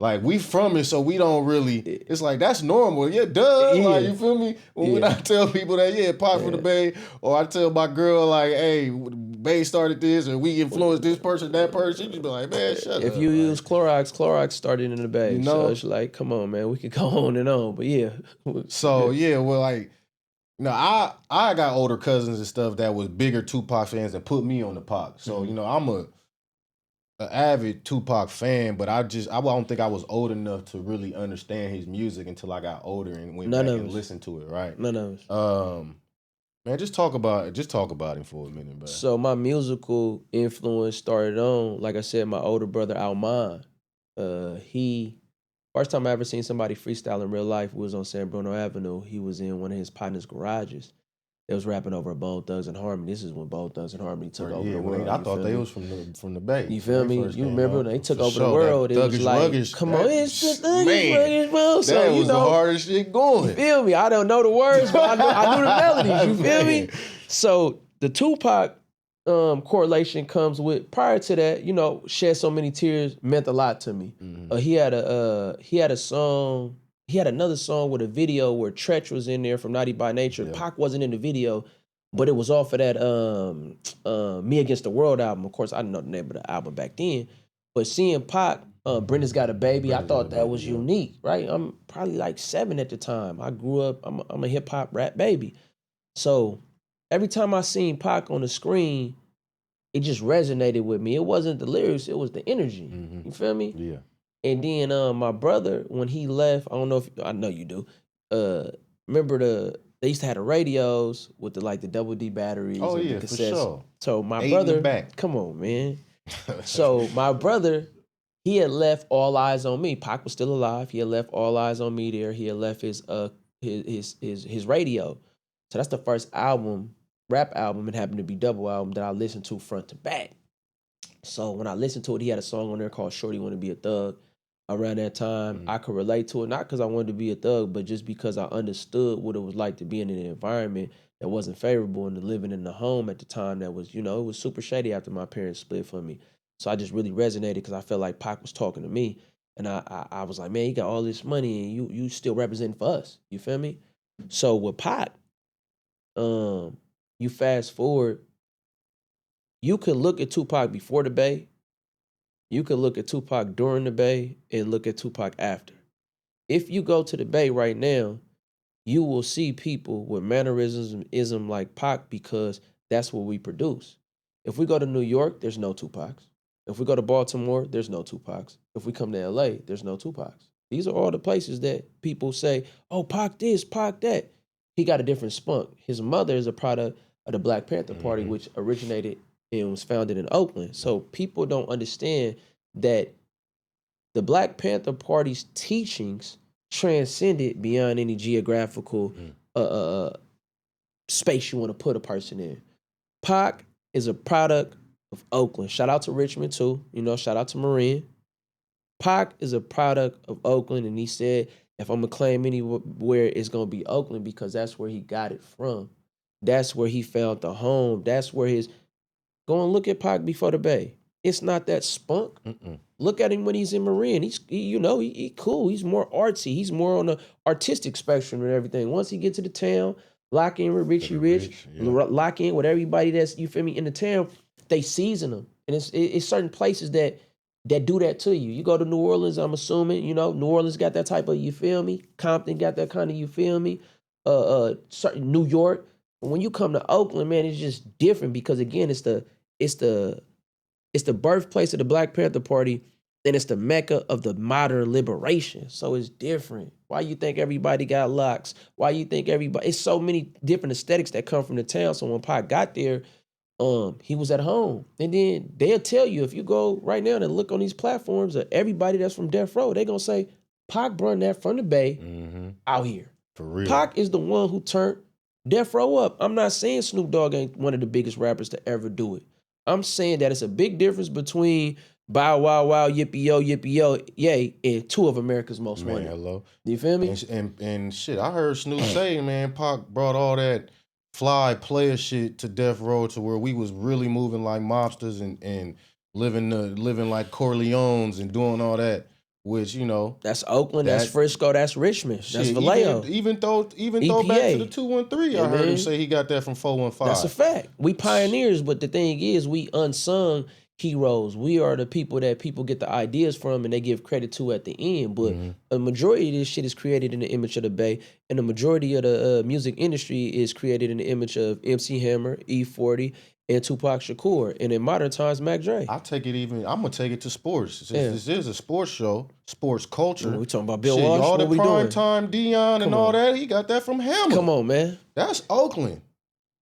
Like, we from it, so we don't really, it's like, that's normal. Yeah, duh. Like, you feel me? When I tell people that, Pop for the Bay, or I tell my girl, like, hey, Bay started this, or we influenced this person, that person, you just be like, man, shut up. If you use Clorox started in the Bay. So it's like, come on, man, we could go on and on, but yeah. So, I got older cousins and stuff that was bigger Tupac fans that put me on the Pac. So, I'm an avid Tupac fan, but I don't think I was old enough to really understand his music until I got older and went back and listened to it, right? None of us. Man, just talk about him for a minute, bro. So my musical influence started on, like I said, my older brother Alman. First time I ever seen somebody freestyle in real life was on San Bruno Avenue. He was in one of his partner's garages. They was rapping over Bone Thugs and Harmony. This is when Bone Thugs and Harmony took over the world. I thought they was from the Bay. You feel me? You remember when they took over the world? It was like, come on, it's the Thuggish, bro. So, that was the hardest shit going. You feel me? I don't know the words, but I knew the melodies. You feel me? So the Tupac correlation comes with, prior to that, Shed So Many Tears meant a lot to me. He had a song. He had another song with a video where Tretch was in there from Naughty by Nature. Yeah. Pac wasn't in the video, but it was off of that Me Against the World album. Of course, I didn't know the name of the album back then. But seeing Pac, Brenda's Got a Baby, I thought that was unique, right? I'm probably like 7 at the time. I grew up, I'm a hip-hop rap baby. So every time I seen Pac on the screen, it just resonated with me. It wasn't the lyrics, it was the energy. You feel me? Yeah. And then my brother, when he left, I know you do. Remember they used to have the radios with the double D batteries. Oh, and yeah, the cassettes. for sure. So my brother, come on, man. So my brother, he had left All Eyes on Me. Pac was still alive. He had left All Eyes on Me there. He had left his radio. So that's the first rap album. It happened to be double album that I listened to front to back. So when I listened to it, he had a song on there called Shorty Wanna Be a Thug. Around that time, I could relate to it, not because I wanted to be a thug, but just because I understood what it was like to be in an environment that wasn't favorable and living in the home at the time that was, it was super shady after my parents split from me. So I just really resonated because I felt like Pac was talking to me. And I was like, man, you got all this money and you still representing for us. You feel me? So with Pac, you fast forward, You could look at Tupac before the Bay, you could look at Tupac during the Bay, and look at Tupac after. If you go to the Bay right now, you will see people with mannerisms like Pac because that's what we produce. If we go to New York, there's no Tupacs. If we go to Baltimore, there's no Tupacs. If we come to LA, there's no Tupacs. These are all the places that people say, oh, Pac this, Pac that. He got a different spunk. His mother is a product of the Black Panther Party, which originated and was founded in Oakland. So people don't understand that the Black Panther Party's teachings transcended beyond any geographical space you want to put a person in. Pac is a product of Oakland. Shout out to Richmond too. Shout out to Marin. Pac is a product of Oakland, and he said, if I'm gonna claim anywhere, it's gonna be Oakland because that's where he got it from. That's where he found the home. That's where his. Go and look at Pac before the Bay. It's not that spunk. Look at him when he's in Marin. He's cool. He's more artsy. He's more on the artistic spectrum and everything. Once he gets to the town, lock in with Richie Rich, lock in with everybody that's, you feel me, in the town, they season him. And it's certain places that do that to you. You go to New Orleans, I'm assuming, New Orleans got that type of, you feel me? Compton got that kind of, you feel me? Certain New York. But when you come to Oakland, man, it's just different because again, it's the birthplace of the Black Panther Party, and it's the mecca of the modern liberation. So it's different. Why you think everybody got locks? Why you think everybody? It's so many different aesthetics that come from the town. So when Pac got there, he was at home. And then they'll tell you, if you go right now and look on these platforms, everybody that's from Death Row, they're going to say, Pac brought that from the Bay out here. For real. Pac is the one who turned Death Row up. I'm not saying Snoop Dogg ain't one of the biggest rappers to ever do it. I'm saying that it's a big difference between Bow Wow Wow, Yippee Yo, yay, and two of America's most wanted. Hello. You feel me? And shit, I heard Snoop say, man, Pac brought all that fly player shit to Death Row to where we was really moving like mobsters and living like Corleones and doing all that. Which, that's Oakland, that's Frisco, that's Richmond, that's Vallejo. Even though back to the 213, I heard him say he got that from 415. That's a fact. We pioneers, but the thing is, we unsung heroes. We are the people that people get the ideas from and they give credit to at the end. But a majority of this shit is created in the image of the Bay, and the majority of the music industry is created in the image of MC Hammer, E40, and Tupac Shakur, and in modern times, Mac Dre. I'm gonna take it to sports. This is a sports show, sports culture. We talking about Bill Walsh. All the prime doing? Time Dion and all that. He got that from Hammer. Come on, man. That's Oakland.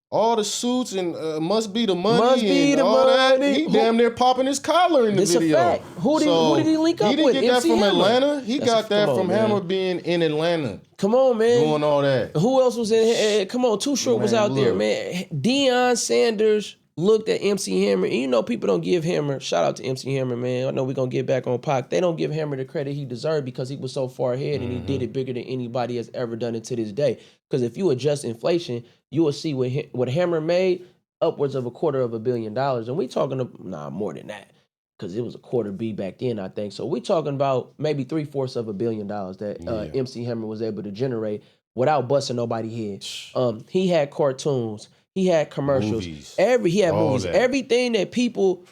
All the suits and must be the money That. He damn near popping his collar in the video. This a fact. Who did he link up with? He didn't get that MC from Hammer. Atlanta. He got that from Hammer being in Atlanta. Come on, man. Doing all that. Who else was in? Come on, Too Short was out there, man. Deion Sanders looked at MC Hammer, and people don't give Hammer, shout out to MC Hammer, man. I know we're going to get back on Pac. They don't give Hammer the credit he deserved because he was so far ahead and he did it bigger than anybody has ever done it to this day. Because if you adjust inflation, you will see what Hammer made, upwards of $250 million. And we talking more than that, because it was a quarter B back then, I think. So we talking about maybe $750 million that MC Hammer was able to generate without busting nobody's head. He had cartoons. He had commercials. Movies. He had All movies. that. Everything that people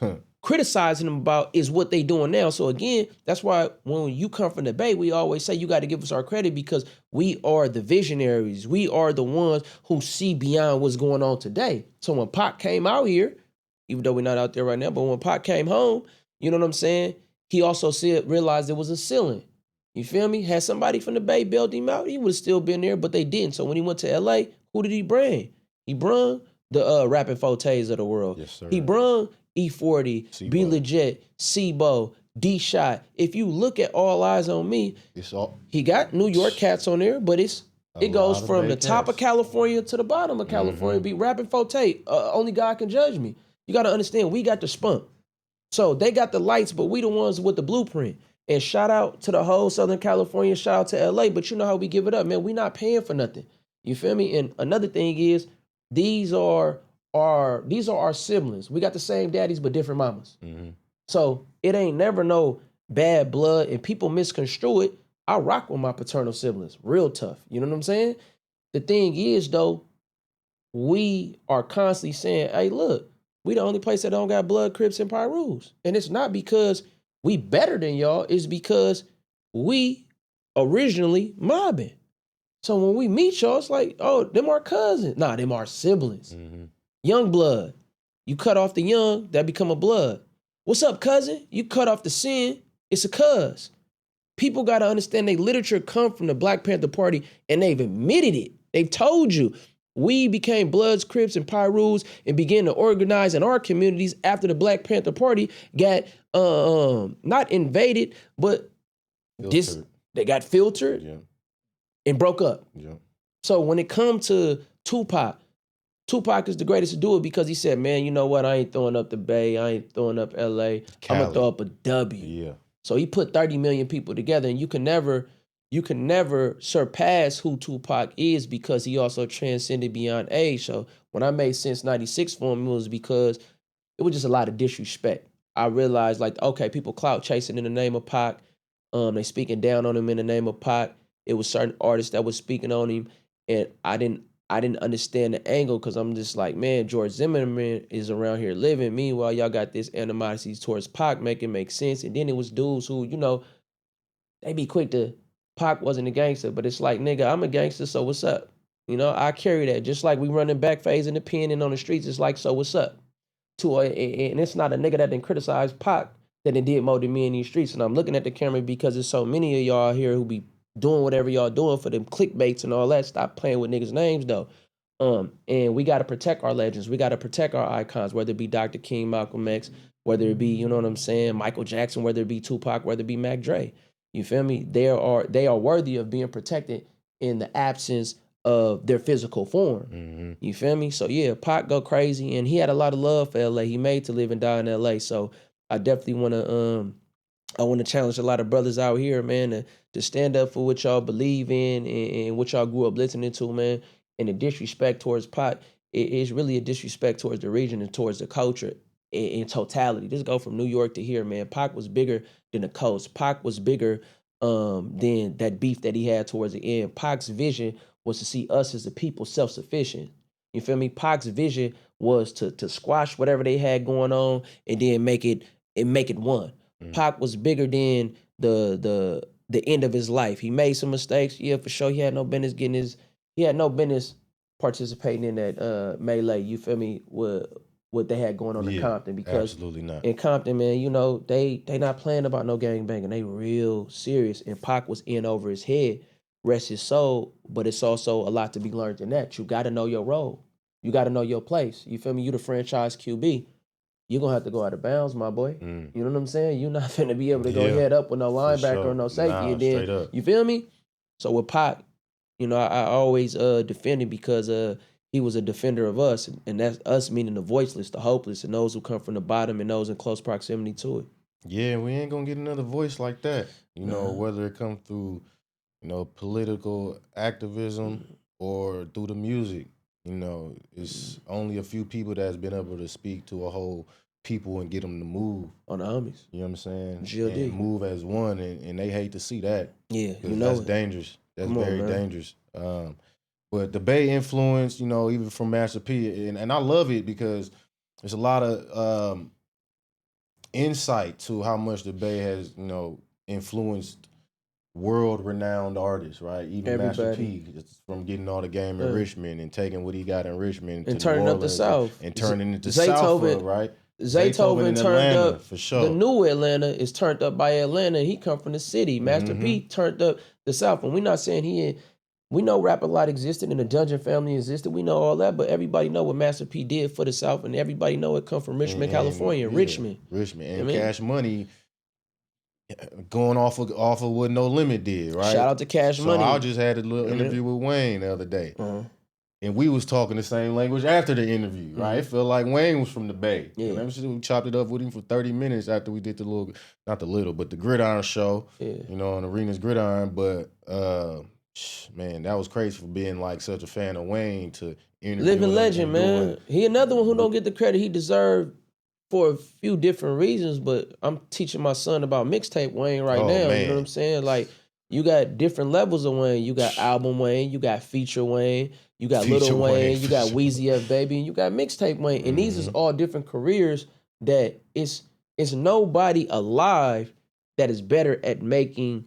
criticizing him about is what they doing now. So again, that's why when you come from the Bay, we always say you got to give us our credit because we are the visionaries. We are the ones who see beyond what's going on today. So when Pac came out here, even though we're not out there right now, but when Pac came home, you know what I'm saying? He also realized there was a ceiling. You feel me? Had somebody from the Bay bailed him out, he would have still been there, but they didn't. So when he went to LA, who did he bring? He brung the Rapping Fortes of the world. Yes, sir. He brung E40, C-Bo. Be Legit, C-Bo, D-Shot. If you look at All Eyes on Me, he got New York cats on there, but it goes from the top of California to the bottom of California. Be Rapping Forte. Only God can judge me. You got to understand, we got the spunk. So they got the lights, but we the ones with the blueprint. And shout out to the whole Southern California, shout out to LA, but you know how we give it up, man. We not paying for nothing. You feel me? And another thing is, these are our siblings. We got the same daddies, but different mamas. So it ain't never no bad blood, and people misconstrue it. I rock with my paternal siblings, real tough. You know what I'm saying? The thing is, though, we are constantly saying, hey, look, We the only place that don't got blood, Crips, and Pyrus. And it's not because we better than y'all. It's because we originally mobbing. So when we meet y'all, it's like, oh, them our cousins. Nah, them our siblings. Mm-hmm. Young blood. You cut off the young, that become a blood. What's up, cousin? You cut off the sin, it's a cuz. People got to understand they literature come from the Black Panther Party, and they've admitted it. They've told you. We became Bloods, Crips, and Pyrus and began to organize in our communities after the Black Panther Party got not invaded, but they got filtered and broke up. Yeah. So when it comes to Tupac is the greatest to do it because he said, man, you know what? I ain't throwing up the Bay. I ain't throwing up LA. Cali. I'm going to throw up a W. Yeah. So he put 30 million people together, and you can never surpass who Tupac is because he also transcended beyond age. So when I made Since 96 for him, it was because it was just a lot of disrespect. I realized, like, okay, people clout chasing in the name of Pac. They speaking down on him in the name of Pac. It was certain artists that was speaking on him, and I didn't understand the angle because I'm just like, man, George Zimmerman is around here living. Meanwhile, y'all got this animosity towards Pac, make sense. And then it was dudes who, you know, they be quick to, Pac wasn't a gangster, but it's like, nigga, I'm a gangster, so what's up? You know, I carry that. Just like we running back phase in the pen and on the streets, it's like, so what's up? And it's not a nigga that didn't criticize Pac that did more than me in these streets. And I'm looking at the camera because there's so many of y'all here who be doing whatever y'all doing for them clickbaits and all that. Stop playing with niggas' names though. And we got to protect our legends. We got to protect our icons, whether it be Dr. King, Malcolm X, whether it be, you know what I'm saying, Michael Jackson, whether it be Tupac, whether it be Mac Dre. You feel me? They are worthy of being protected in the absence of their physical form. Mm-hmm. You feel me? So yeah, Pac go crazy, and he had a lot of love for LA. He made to live and die in LA. So I definitely want to challenge a lot of brothers out here, man, to stand up for what y'all believe in and what y'all grew up listening to, man. And the disrespect towards Pac is really a disrespect towards the region and towards the culture in totality. Just go from New York to here, man. Pac was bigger than the coast. Pac was bigger than that beef that he had towards the end. Pac's vision was to see us as a people self-sufficient. You feel me? Pac's vision was to squash whatever they had going on and then make it one. Mm-hmm. Pac was bigger than the end of his life. He made some mistakes. Yeah, for sure. He had no business participating in that melee. You feel me? What they had going on in Compton, because absolutely not. In Compton, man, you know, they not playing about no gang banging. They real serious. And Pac was in over his head. Rest his soul, but it's also a lot to be learned in that. You got to know your role. You got to know your place. You feel me? You the franchise QB. You're going to have to go out of bounds, my boy. You know what I'm saying? You're not finna be able to go head up with no linebacker or no safety. And then, you feel me? So with Pac, you know, I always defend him because he was a defender of us. And that's us meaning the voiceless, the hopeless, and those who come from the bottom and those in close proximity to it. Yeah, we ain't going to get another voice like that. You know, whether it come through, you know, political activism or through the music. You know, it's only a few people that's been able to speak to a whole people and get them to move. On the homies. You know what I'm saying? GLD. And move as one, and they hate to see that. Yeah, you know that's dangerous. That's very dangerous. But the Bay influence, you know, even from Master P, and I love it because there's a lot of insight to how much the Bay has, you know, influenced world-renowned artists, right? Even Master P, from getting all the game in Richmond and taking what he got in Richmond and turning up the South and turning it to South, right? Zaytoven turned Atlanta, up for sure. The new Atlanta is turned up by Atlanta. He come from the city. Master P turned up the South, and we're not saying we know Rap A Lot existed and the Dungeon family existed. We know all that, but everybody know what Master P did for the South, and everybody know it come from Richmond, California. Richmond, and Cash Money. Going off of what No Limit did, right? Shout out to Cash Money. So I just had a little interview with Wayne the other day. And we was talking the same language after the interview, right? It felt like Wayne was from the Bay. Yeah. Remember, we chopped it up with him for 30 minutes after we did the Gridiron show, you know, on Arena's Gridiron. But, man, that was crazy for being like such a fan of Wayne to interview. Living legend, man. He another one who don't get the credit he deserved for a few different reasons, but I'm teaching my son about mixtape Wayne now. Man. You know what I'm saying? Like, You got different levels of Wayne. You got album Wayne, you got feature Wayne, you got Feature Little Wayne, Wayne, you for got sure. Weezy F Baby, and you got mixtape Wayne. And these is all different careers that it's nobody alive that is better at making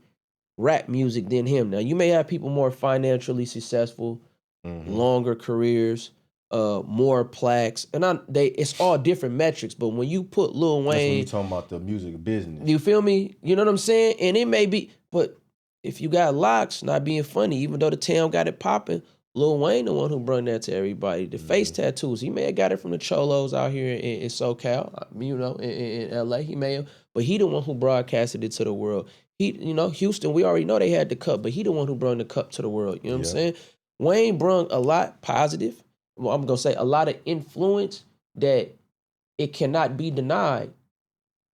rap music than him. Now you may have people more financially successful, longer careers, more plaques, and it's all different metrics. But when you put Lil That's when Wayne, you talking about the music business. you feel me? You know what I'm saying? And it may be, but if you got locks, not being funny, even though the town got it popping, Lil Wayne the one who brought that to everybody. The face tattoos, he may have got it from the cholos out here in SoCal, you know, in LA. He may have, but he the one who broadcasted it to the world. He, you know, Houston, we already know they had the cup, but he the one who brought the cup to the world. You know what I'm saying? Wayne brought a lot positive. Well, I'm gonna say a lot of influence that it cannot be denied.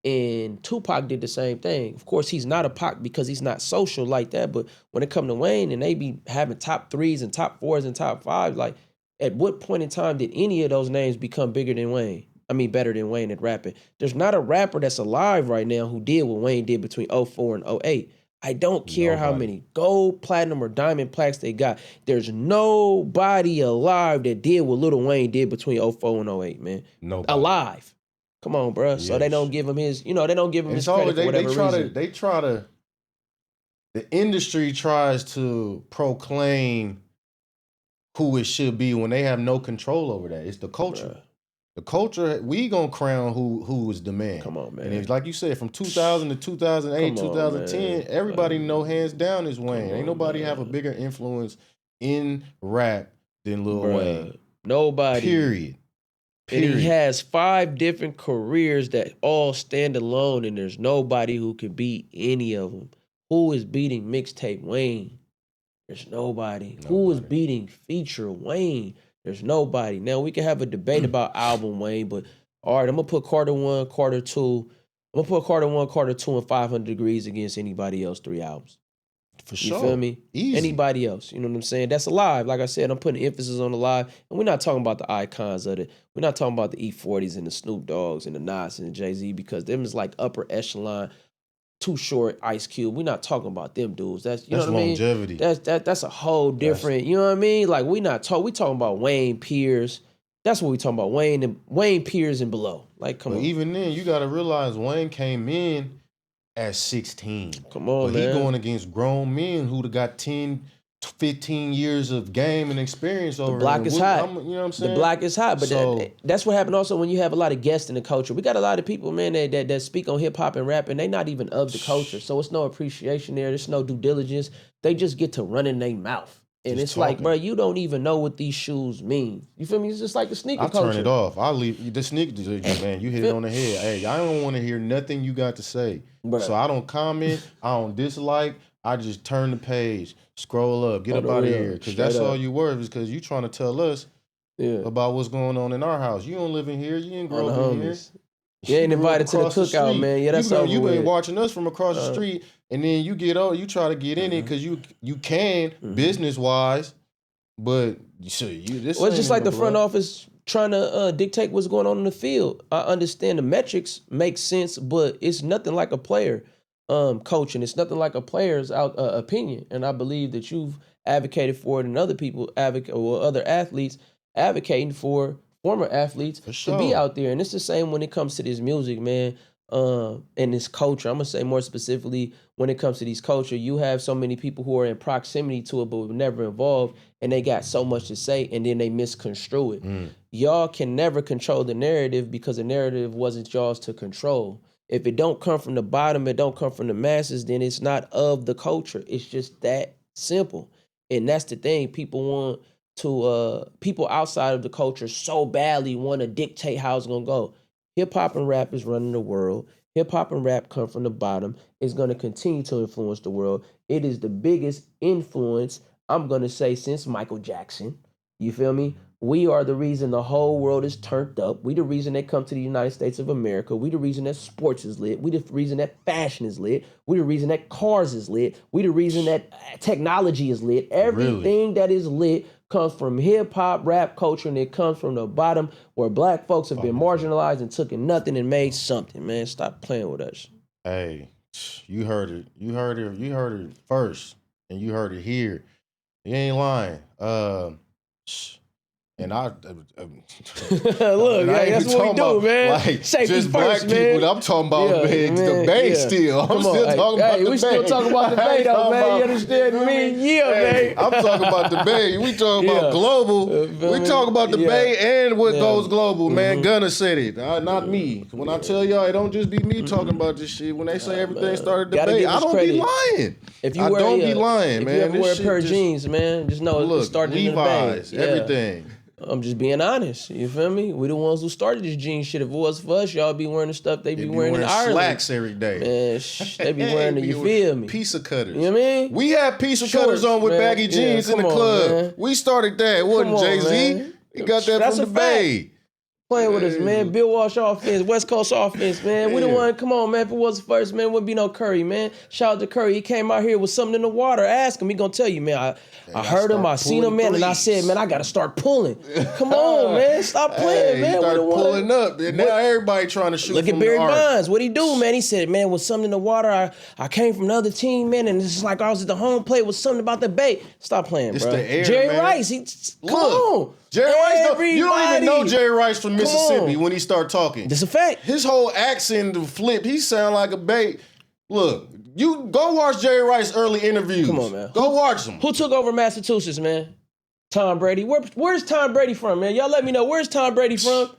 And Tupac did the same thing. Of course, he's not a Pac because he's not social like that. But when it come to Wayne and they be having top 3s and top 4s and top 5s, like at what point in time did any of those names become bigger than Wayne? I mean, better than Wayne at rapping. There's not a rapper that's alive right now who did what Wayne did between '04 and '08. I don't care how many gold, platinum, or diamond plaques they got. There's nobody alive that did what Lil Wayne did between '04 and '08, man. Nobody. Alive. Come on, bro. So they don't give him his, you know, they don't give him his credit for whatever reason. They try to, the industry tries to proclaim who it should be when they have no control over that. It's the culture. Bruh. The culture, we gonna crown who is the man. Come on, man. And it's like you said, from 2000 to 2008, 2010, everybody know hands down is Wayne. Ain't nobody have a bigger influence in rap than Lil Wayne. Nobody. Period. And he has 5 different careers that all stand alone, and there's nobody who can beat any of them. Who is beating mixtape Wayne? There's nobody. Who is beating feature Wayne? There's nobody. Now, we can have a debate about album Wayne, but all right, I'm going to put Carter 1, Carter 2. I'm going to put Carter 1, Carter 2, and 500 Degrees against anybody else 3 albums. For sure. You feel me? Easy. Anybody else. You know what I'm saying? That's alive. Like I said, I'm putting emphasis on alive. And we're not talking about the icons of it. We're not talking about the E40s and the Snoop Dogs and the Nas and the Jay-Z, because them is like upper echelon, Too Short, Ice Cube. We're not talking about them dudes. That's what longevity. I mean? That's a whole different, you know what I mean? Like we talking about Wayne Pierce. That's what we talking about. Wayne Pierce and below. Like, come on. Even then, you gotta realize Wayne came in at 16. Come on, but man. He going against grown men who got 10, 15 years of game and experience over. The block is hot. You know what I'm saying? The block is hot. But that's what happened also when you have a lot of guests in the culture. We got a lot of people, man, that speak on hip hop and rap, and they not even of the culture. So it's no appreciation there. There's no due diligence. They just get to run in their mouth. And just it's talking. Like, bro, you don't even know what these shoes mean. You feel me? It's just like the sneaker culture. I turn it off. I leave the sneakers, man. You hit it on the head. Hey, I don't want to hear nothing you got to say. Bruh. So I don't comment. I don't dislike. I just turn the page, scroll up, get up out of here. Because that's all you worth, is because you trying to tell us about what's going on in our house. You don't live in here. You ain't grow up in here. You ain't invited to the cookout, man. Yeah, that's all. You been watching us from across the street, and then you get old. You try to get in it because you can business wise, but this. Well, it's just like the front office trying to dictate what's going on in the field. I understand the metrics make sense, but it's nothing like a player coaching. It's nothing like a player's opinion, and I believe that you've advocated for it, and other people other athletes advocating for former athletes to be out there. And it's the same when it comes to this music, man, and this culture. I'm going to say more specifically when it comes to these culture. You have so many people who are in proximity to it but were never involved, and they got so much to say, and then they misconstrue it. Y'all can never control the narrative because the narrative wasn't y'all's to control. If it don't come from the bottom, it don't come from the masses, then it's not of the culture. It's just that simple. And that's the thing. People want to people outside of the culture so badly want to dictate how it's gonna go. Hip hop and rap is running the world. Hip hop and rap come from the bottom. It's gonna continue to influence the world. It is the biggest influence, I'm gonna say, since Michael Jackson. You feel me? We are the reason the whole world is turned up. We the reason they come to the United States of America. We the reason that sports is lit. We the reason that fashion is lit. We the reason that cars is lit. We the reason that technology is lit. Everything that is lit comes from hip-hop, rap culture, and it comes from the bottom where black folks have been marginalized and took nothing and made something, man. Stop playing with us. Hey, You heard it. You heard it. You heard it first, and you heard it here. You ain't lying. And Look, I ain't that's what we talking do, about, man. like, Safety just first, black man. people. I'm talking about the Bay still. I'm still talking about the Bay. We still talking about the Bay, though, man. You understand me? Yeah, man. I'm talking about the Bay. We talking about global. We talking about the Bay and what goes global, man. Gunna said it, not me. When I tell y'all, it don't just be me talking about this shit. When they say everything started the Bay, I don't be lying. I don't be lying, man. If you ever wear a pair of jeans, man, just know it started in the Bay. Everything. I'm just being honest. You feel me? We the ones who started this jean shit. If it was for us, y'all be wearing the stuff they be wearing in Ireland. Slacks every day. Man, they be wearing it. You feel me? Piece of cutters. You know what I mean? We had piece of cutters on with baggy jeans in the club. Man. We started that. It wasn't Jay-Z. We got that from the Bay. Playing with us, man. Bill Walsh offense, West Coast offense, man. We the one, come on, man. If it was the first, man, wouldn't be no Curry, man. Shout out to Curry. He came out here with something in the water. Ask him. He gonna tell you, man. I heard him. I seen him, man. And I said, man, I got to start pulling. Come on, man. Stop playing, man. He started pulling up. And now everybody trying to shoot. Look at Barry Bonds. What'd he do, man? He said, man, with something in the water, I came from another team, man. And it's like I was at the home plate with something about the Bay. Stop playing, it's bro. The air, Jerry man. Rice. Come on. Jerry Rice, you don't even know Jerry Rice from Mississippi when he start talking. That's a fact. His whole accent, the flip, he sound like a Bay. Look, you go watch Jerry Rice early interviews. Come on, man. Go watch them. Who took over Massachusetts, man? Tom Brady. Where's Tom Brady from, man? Y'all let me know. Where's Tom Brady from?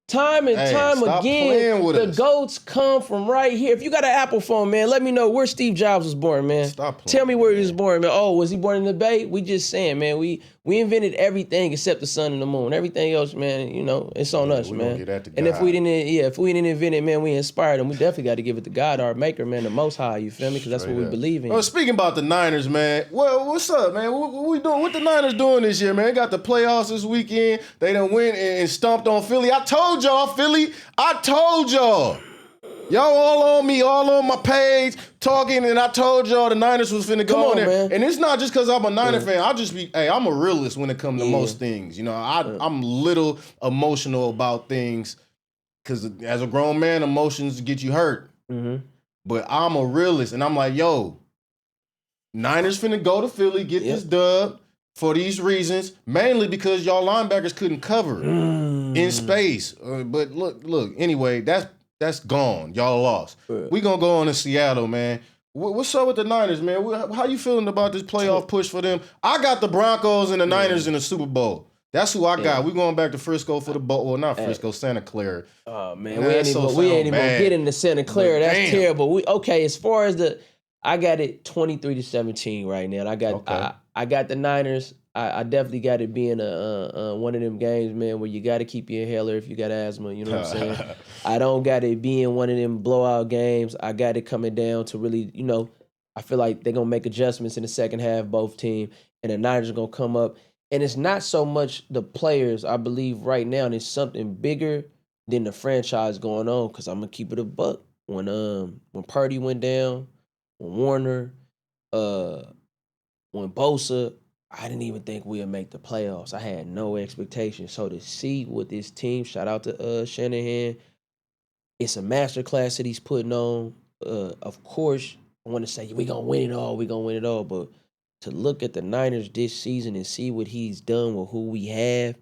Time and time again, the GOATs come from right here. If you got an Apple phone, man, let me know where Steve Jobs was born, man. Tell me where he was born, man. Oh, was he born in the Bay? We just saying, man. We invented everything except the sun and the moon. Everything else, man, you know, it's on us, man. Get that to God. And if we didn't invent it, man, we inspired them. We definitely got to give it to God, our maker, man, the Most High. You feel me? Because that's what we believe in. Well, speaking about the Niners, man. Well, what's up, man? What we doing? What the Niners doing this year, man? They got the playoffs this weekend. They done went and stomped on Philly. I told y'all, Philly. I told y'all. Y'all all on me, all on my page, talking, and I told y'all the Niners was finna go on there. Man. And it's not just because I'm a Niner fan. I'm a realist when it comes to most things. You know, I'm little emotional about things because as a grown man, emotions get you hurt. Mm-hmm. But I'm a realist, and I'm like, yo, Niners finna go to Philly, get this dub. For these reasons, mainly because y'all linebackers couldn't cover in space. But look. Anyway, that's gone. Y'all lost. We gonna go on to Seattle, man. What's up with the Niners, man? How you feeling about this playoff push for them? I got the Broncos and the Niners in the Super Bowl. That's who I got. We going back to Frisco for the bowl. Well, not Frisco, Santa Clara. Oh man, we ain't even gonna get into Santa Clara. That's terrible. As far as I got it 23-17 right now. And I got the Niners. I definitely got it being one of them games, man, where you got to keep your inhaler if you got asthma. You know what I'm saying? I don't got it being one of them blowout games. I got it coming down to really, you know, I feel like they're going to make adjustments in the second half, both teams, and the Niners are going to come up. And it's not so much the players, I believe, right now. And it's something bigger than the franchise going on, because I'm going to keep it a buck. When Purdy went down, when Warner, when Bosa, I didn't even think we'd make the playoffs. I had no expectations. So to see what this team, shout out to Shanahan, it's a masterclass that he's putting on. Of course, I want to say we're going to win it all. But to look at the Niners this season and see what he's done with who we have,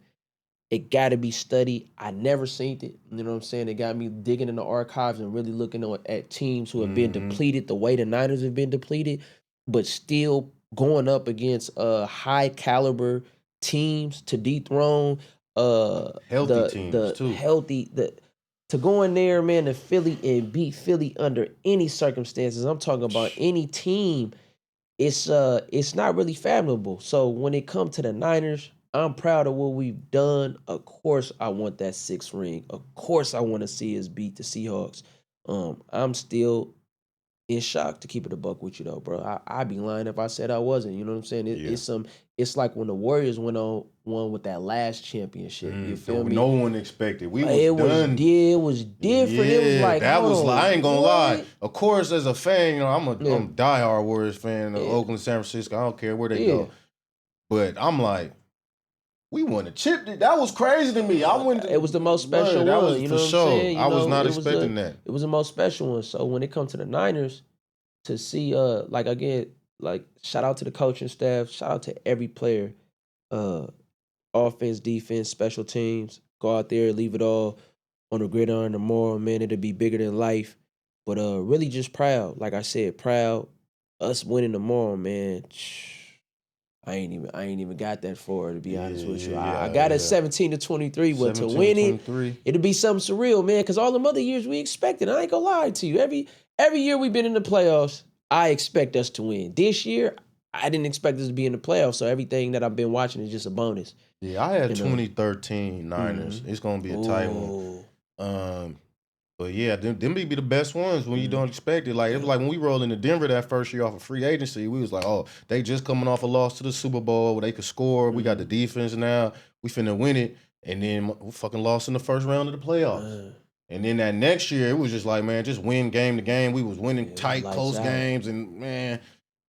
it got to be studied. I never seen it. You know what I'm saying? It got me digging in the archives and really looking at teams who have been depleted the way the Niners have been depleted, but still going up against high caliber teams to dethrone healthy teams too. To go in there, man, to Philly and beat Philly under any circumstances. I'm talking about any team. It's not really fathomable. So when it comes to the Niners, I'm proud of what we've done. Of course, I want that 6th ring. Of course, I want to see us beat the Seahawks. I'm still in shock, to keep it a buck with you, though, bro. I'd be lying if I said I wasn't. You know what I'm saying? It's like when the Warriors won with that last championship. You feel me? No one expected. It was different. Yeah, it was like, I ain't gonna lie. Of course, as a fan, you know, I'm a diehard Warriors fan of Oakland, San Francisco. I don't care where they go. But I'm like, we won a chip. That was crazy to me. It was the most special one. You know what I'm saying? I was not expecting that. It was the most special one. So when it comes to the Niners, to see like again, like shout out to the coaching staff, shout out to every player, uh offense, defense, special teams. Go out there, leave it all on the gridiron tomorrow, man. It'll be bigger than life. But really just proud. Like I said, proud. Us winning tomorrow, man. I ain't even got that far, to be honest with you. I got it 17-23, but to 17 win to it, 23. it'll be something surreal, man. Because all them other years we expected. I ain't gonna lie to you. Every year we've been in the playoffs, I expect us to win. This year, I didn't expect us to be in the playoffs. So everything that I've been watching is just a bonus. Yeah, I had 2013 Niners. It's gonna be a tight one. But yeah, them be the best ones when you don't expect it. Like it was like when we rolled into Denver that first year off of free agency, we was like, oh, they just coming off a loss to the Super Bowl where they could score. We got the defense now. We finna win it. And then we fucking lost in the first round of the playoffs. And then that next year, it was just like, man, just win game to game. We was winning tight, close games, and man,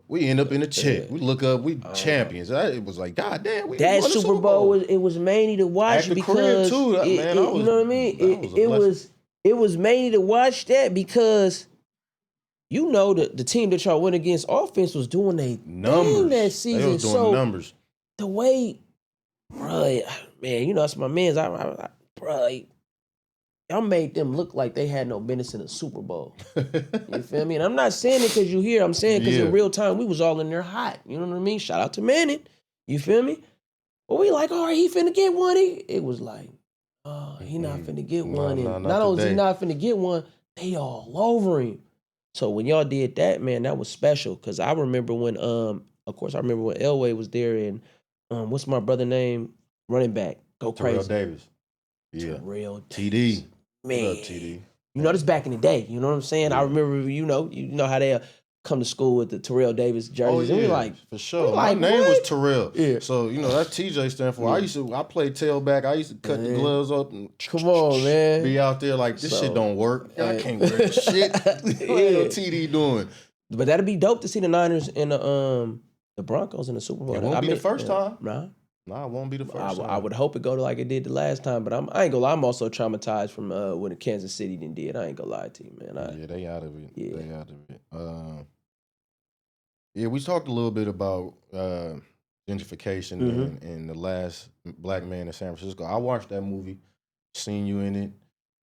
we end up in a chip. We look up, we champions. It was like, God damn, we that won the Super Bowl was mainly to watch at the because crib too, man. you know what I mean. It was mainly to watch that because you know the team that y'all went against offense was doing a numbers that season. They was doing numbers. The way, bro, man, you know that's my man's. Bro, y'all made them look like they had no business in a Super Bowl. You feel me? And I'm not saying it because you hear. I'm saying because in real time we was all in there hot. You know what I mean? Shout out to Manning. You feel me? But we like, all right, he finna get one. It was like, oh, he not finna get one. And not only is he not finna get one, they all over him. So when y'all did that, man, that was special. Cause I remember when, of course, I remember when Elway was there and what's my brother name? Running back. Go crazy. Terrell Davis. Yeah. Terrell TD. Man. What up, TD? You know, this back in the day. You know what I'm saying? Yeah. I remember, you know how they come to school with the Terrell Davis jerseys. And we like, for sure. My name was Terrell. Yeah. So, you know, that's TJ stand for. I played tailback. I used to cut the gloves up and come on, man. Be out there like this shit don't work. I can't wear shit. What TD doing? But that'd be dope to see the Niners and the Broncos in the Super Bowl. It won't be the first time. Nah, it won't be the first time. I would hope it go like it did the last time, but I ain't gonna lie. I'm also traumatized from when the Kansas City did. I ain't gonna lie to you, man. They out of it. Yeah. They out of it. Yeah, we talked a little bit about gentrification and the last black man in San Francisco. I watched that movie, seen you in it.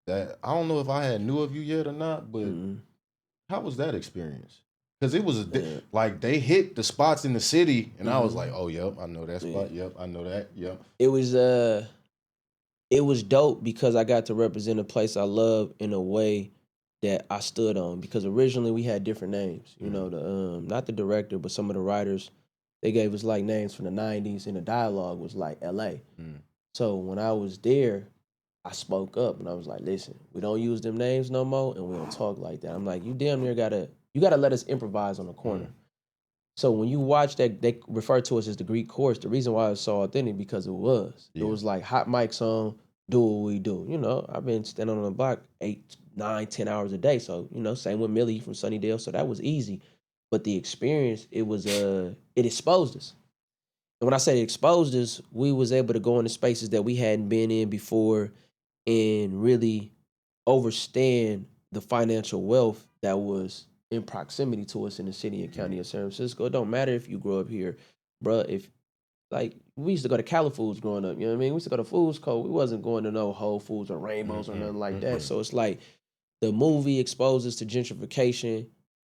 That I don't know if I had knew of you yet or not, but how was that experience? Because it was like they hit the spots in the city, and I was like, "Oh, yep, I know that spot. Yep, I know that. Yep." It was dope because I got to represent a place I love in a way that I stood on. Because originally we had different names. You know, the not the director, but some of the writers, they gave us like names from the '90s, and the dialogue was like L.A. So when I was there, I spoke up and I was like, "Listen, we don't use them names no more, and we don't talk like that." I'm like, "You damn near gotta let us improvise on the corner." So when you watch that, they refer to us as the Greek chorus. The reason why it's so authentic because it was. It was like hot mics on, do what we do. You know, I've been standing on the block 8, 9, 10 hours a day. So, you know, same with Millie from Sunnydale. So that was easy. But the experience, it exposed us. And when I say it exposed us, we was able to go into spaces that we hadn't been in before and really understand the financial wealth that was in proximity to us in the city and county of San Francisco. It don't matter if you grow up here, bruh. If like we used to go to Cali Foods growing up, you know what I mean? We used to go to Foods Co. We wasn't going to no Whole Foods or Rainbows or nothing like that. So it's like the movie exposed us to gentrification,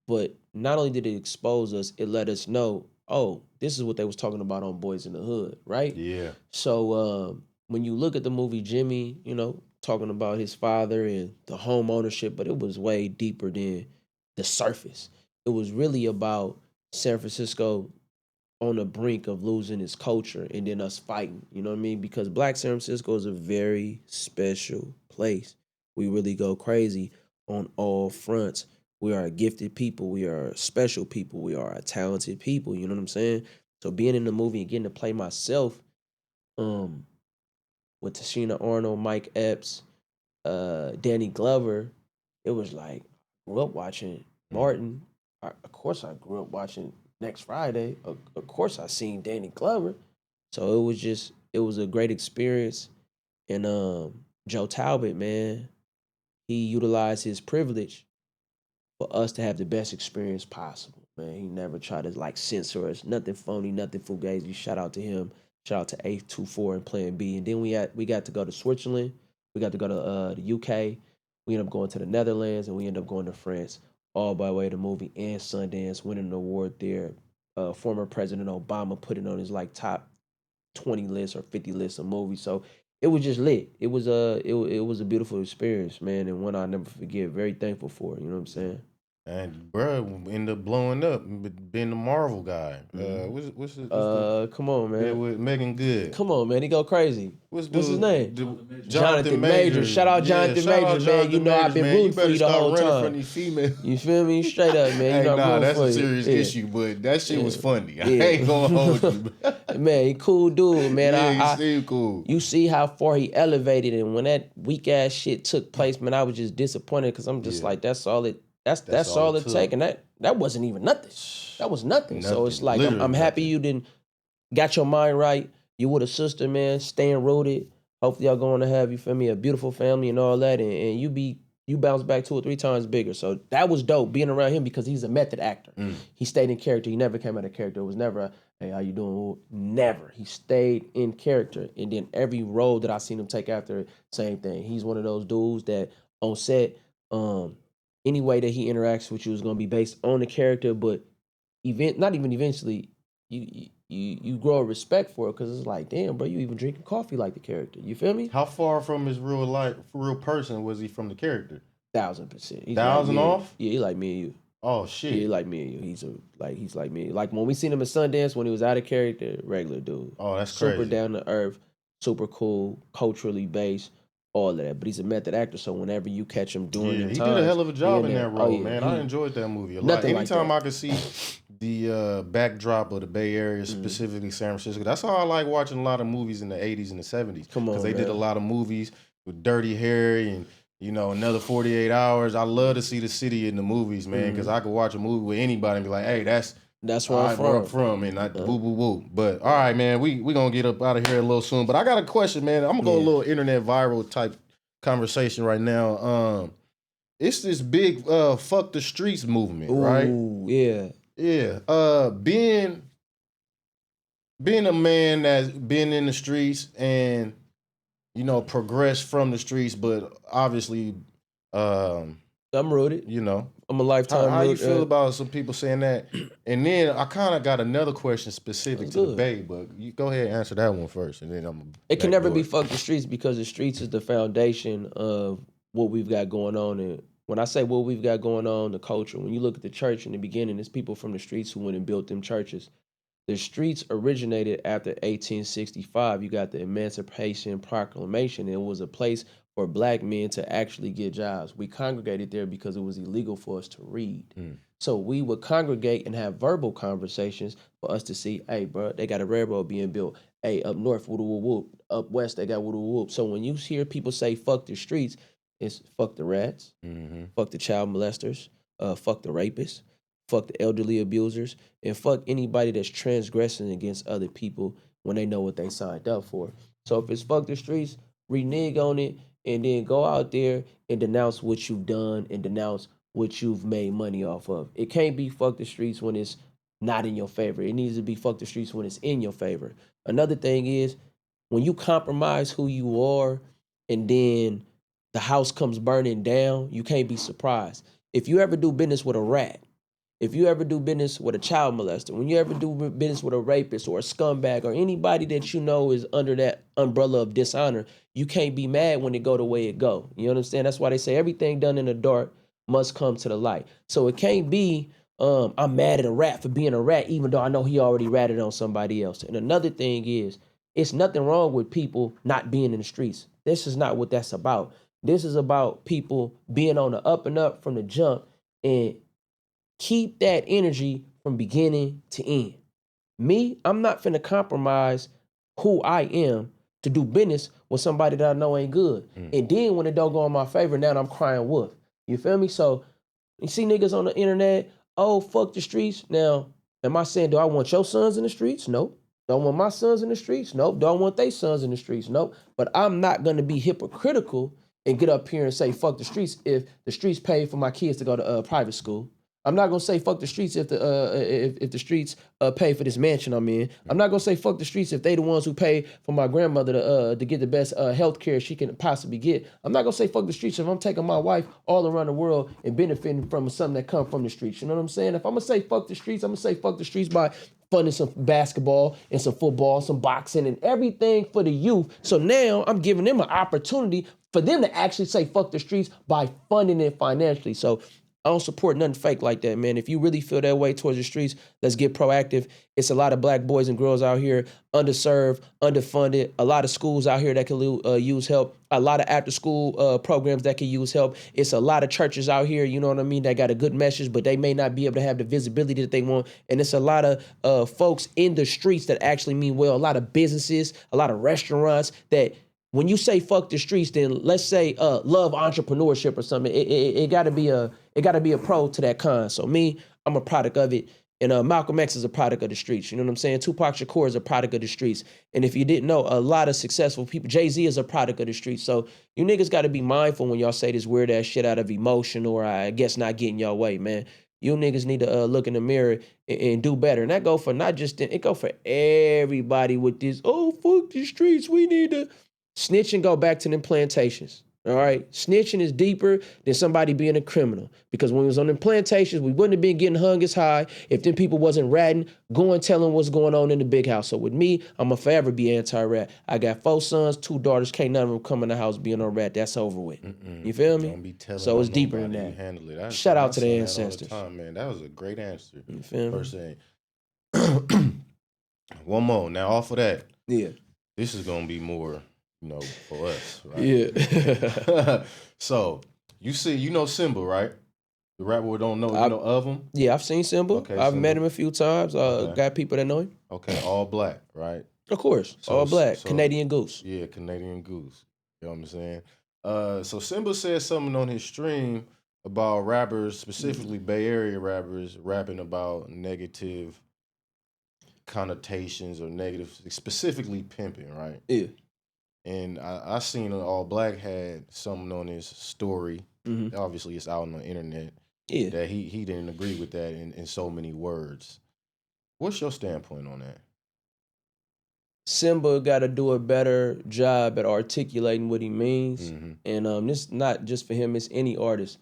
but not only did it expose us, it let us know, oh, this is what they was talking about on Boys in the Hood, right? Yeah. So when you look at the movie Jimmy, you know, talking about his father and the home ownership, but it was way deeper than the surface. It was really about San Francisco on the brink of losing its culture and then us fighting, you know what I mean? Because Black San Francisco is a very special place. We really go crazy on all fronts. We are a gifted people. We are a special people. We are a talented people, you know what I'm saying? So being in the movie and getting to play myself with Tashina Arnold, Mike Epps, Danny Glover, it was like, I grew up watching Martin. Of course, I grew up watching Next Friday. Of course, I seen Danny Glover. So it was a great experience. And Joe Talbot, man, he utilized his privilege, for us to have the best experience possible, man. He never tried to like censor us. Nothing phony, nothing fugazi. Shout out to him. Shout out to 824 and Plan B. And then we got to go to Switzerland. We got to go to the UK. We ended up going to the Netherlands, and we ended up going to France, all by way of the movie and Sundance, winning an award there. Former President Obama put it on his like top 20 list or 50 list of movies. So it was just lit. It was a beautiful experience, man, and one I'll never forget. Very thankful for it. You know what I'm saying? And bro ended up blowing up, being the Marvel guy. What's the Come on, man. with Megan Good? Come on, man. He go crazy. What's his name? Jonathan Majors. Shout out Jonathan Majors, man. You know I've been rooting for you the whole time. From these females. You feel me? Straight up, man. Hey, you know that's a serious issue, but that shit was funny. Yeah. I ain't gonna hold you. Man, he cool dude, man. Yeah, he's still cool. You see how far he elevated, and when that weak ass shit took place, man, I was just disappointed because I'm just like, that's all it. That's all it take, and that wasn't even nothing. That was nothing. So it's like I'm happy you didn't got your mind right. You with a sister, man, staying rooted. Hopefully y'all going to have, you feel me, a beautiful family and all that, and you bounce back 2 or 3 times bigger. So that was dope being around him because he's a method actor. He stayed in character. He never came out of character. It was never hey, how you doing? Never. He stayed in character, and then every role that I seen him take after, same thing. He's one of those dudes that on set, any way that he interacts with you is going to be based on the character, but not even eventually, you grow a respect for it because it's like, damn, bro, you even drinking coffee like the character. You feel me? How far from his real person was he from the character? 1000%. 1,000 off? Yeah, he like me and you. Oh shit. Yeah, he like me and you. He's like me. Like when we seen him at Sundance when he was out of character, regular dude. Oh, that's super crazy. Down to earth, super cool, culturally based. All of that, but he's a method actor, so whenever you catch him doing he did a hell of a job in that role, man. I enjoyed that movie a lot. Anytime I could see the backdrop of the Bay Area, specifically San Francisco, that's how I like watching a lot of movies in the 80s and the 70s. Come on, because they man. did a lot of movies with Dirty Harry and Another 48 Hours. I love to see the city in the movies, man, because I could watch a movie with anybody and be like, hey, that's where I'm from, and not boo boo boo. But all right, man, we gonna get up out of here a little soon. But I got a question, man. I'm gonna go a little internet viral type conversation right now. It's this big fuck the streets movement, right? Yeah. Being a man that's been in the streets and progressed from the streets, but obviously I'm rooted. I'm a lifetime how you feel about some people saying that? And then I kind of got another question specific to the Bay, but you go ahead and answer that one first, and then it can never be fuck the streets because the streets is the foundation of what we've got going on. And when I say what we've got going on, the culture, when you look at the church in the beginning, it's people from the streets who went and built them churches. The streets originated after 1865. You got the Emancipation Proclamation. It was a place for black men to actually get jobs. We congregated there because it was illegal for us to read. So we would congregate and have verbal conversations for us to see, hey, bro, they got a railroad being built. Hey, up north, whoop, whoop, whoop. Up west, they got whoop, whoop, whoop. So when you hear people say fuck the streets, it's fuck the rats, fuck the child molesters, fuck the rapists, fuck the elderly abusers, and fuck anybody that's transgressing against other people when they know what they signed up for. So if it's fuck the streets, renege on it, and then go out there and denounce what you've done and denounce what you've made money off of. It can't be fuck the streets when it's not in your favor. It needs to be fuck the streets when it's in your favor. Another thing is, when you compromise who you are and then the house comes burning down, you can't be surprised. If you ever do business with a rat, if you ever do business with a child molester, when you ever do business with a rapist or a scumbag or anybody that you know is under that umbrella of dishonor, you can't be mad when it go the way it go. You understand? That's why they say everything done in the dark must come to the light. So it can't be, I'm mad at a rat for being a rat, even though I know he already ratted on somebody else. And another thing is, it's nothing wrong with people not being in the streets. This is not what that's about. This is about people being on the up and up from the jump and keep that energy from beginning to end. Me, I'm not finna compromise who I am to do business with somebody that I know ain't good. And then when it don't go in my favor, now I'm crying wolf. You feel me? So you see niggas on the internet, oh, fuck the streets. Now, am I saying, do I want your sons in the streets? Nope. Don't want my sons in the streets? Nope. Don't want they sons in the streets? Nope. But I'm not gonna be hypocritical and get up here and say fuck the streets if the streets pay for my kids to go to private school. I'm not gonna say fuck the streets if the streets pay for this mansion I'm in. I'm not gonna say fuck the streets if they the ones who pay for my grandmother to get the best health care she can possibly get. I'm not gonna say fuck the streets if I'm taking my wife all around the world and benefiting from something that come from the streets. You know what I'm saying? If I'm gonna say fuck the streets, I'm gonna say fuck the streets by funding some basketball and some football, some boxing and everything for the youth. So now I'm giving them an opportunity for them to actually say fuck the streets by funding it financially. So I don't support nothing fake like that, man. If you really feel that way towards the streets, let's get proactive. It's a lot of black boys and girls out here underserved, underfunded, a lot of schools out here that can use help, a lot of after school programs that can use help. It's a lot of churches out here, you know what I mean, that got a good message, but they may not be able to have the visibility that they want. And it's a lot of folks in the streets that actually mean well, a lot of businesses, a lot of restaurants that when you say fuck the streets, then let's say love entrepreneurship or something. It gotta be a pro to that con. So me, I'm a product of it. And Malcolm X is a product of the streets. You know what I'm saying? Tupac Shakur is a product of the streets. And if you didn't know, a lot of successful people, Jay-Z is a product of the streets. So you niggas got to be mindful when y'all say this weird ass shit out of emotion or I guess not getting your way, man. You niggas need to look in the mirror and do better. And that go for not just, it go for everybody with this, oh, fuck the streets. We need to snitch and go back to them plantations. All right, snitching is deeper than somebody being a criminal because when we was on them plantations, we wouldn't have been getting hung as high if them people wasn't ratting, going telling what's going on in the big house. So with me, I'ma forever be anti-rat. I got 4 sons, 2 daughters. Can't none of them come in the house being on rat. That's over with. You feel me? Don't be telling so it's deeper than you that. handle it. Shout out to the ancestors. All the time, man. That was a great answer. You feel me? First thing. One more. Now off of that. Yeah. This is gonna be more. You know, for us, right? Yeah. So you know Simba, right? The rapper we don't know, you know of him? Yeah, I've seen Simba. Okay, I've met him a few times. Got people that know him. Okay, all black, right? Of course, so, all black. So, Canadian Goose. Yeah, Canadian Goose. You know what I'm saying? So Simba said something on his stream about rappers, specifically Bay Area rappers, rapping about negative connotations or negative, specifically pimping, right? Yeah. And I seen All Black had something on his story. Mm-hmm. Obviously, it's out on the internet. Yeah. That he didn't agree with that in so many words. What's your standpoint on that? Simba got to do a better job at articulating what he means. Mm-hmm. And this not just for him, it's any artist.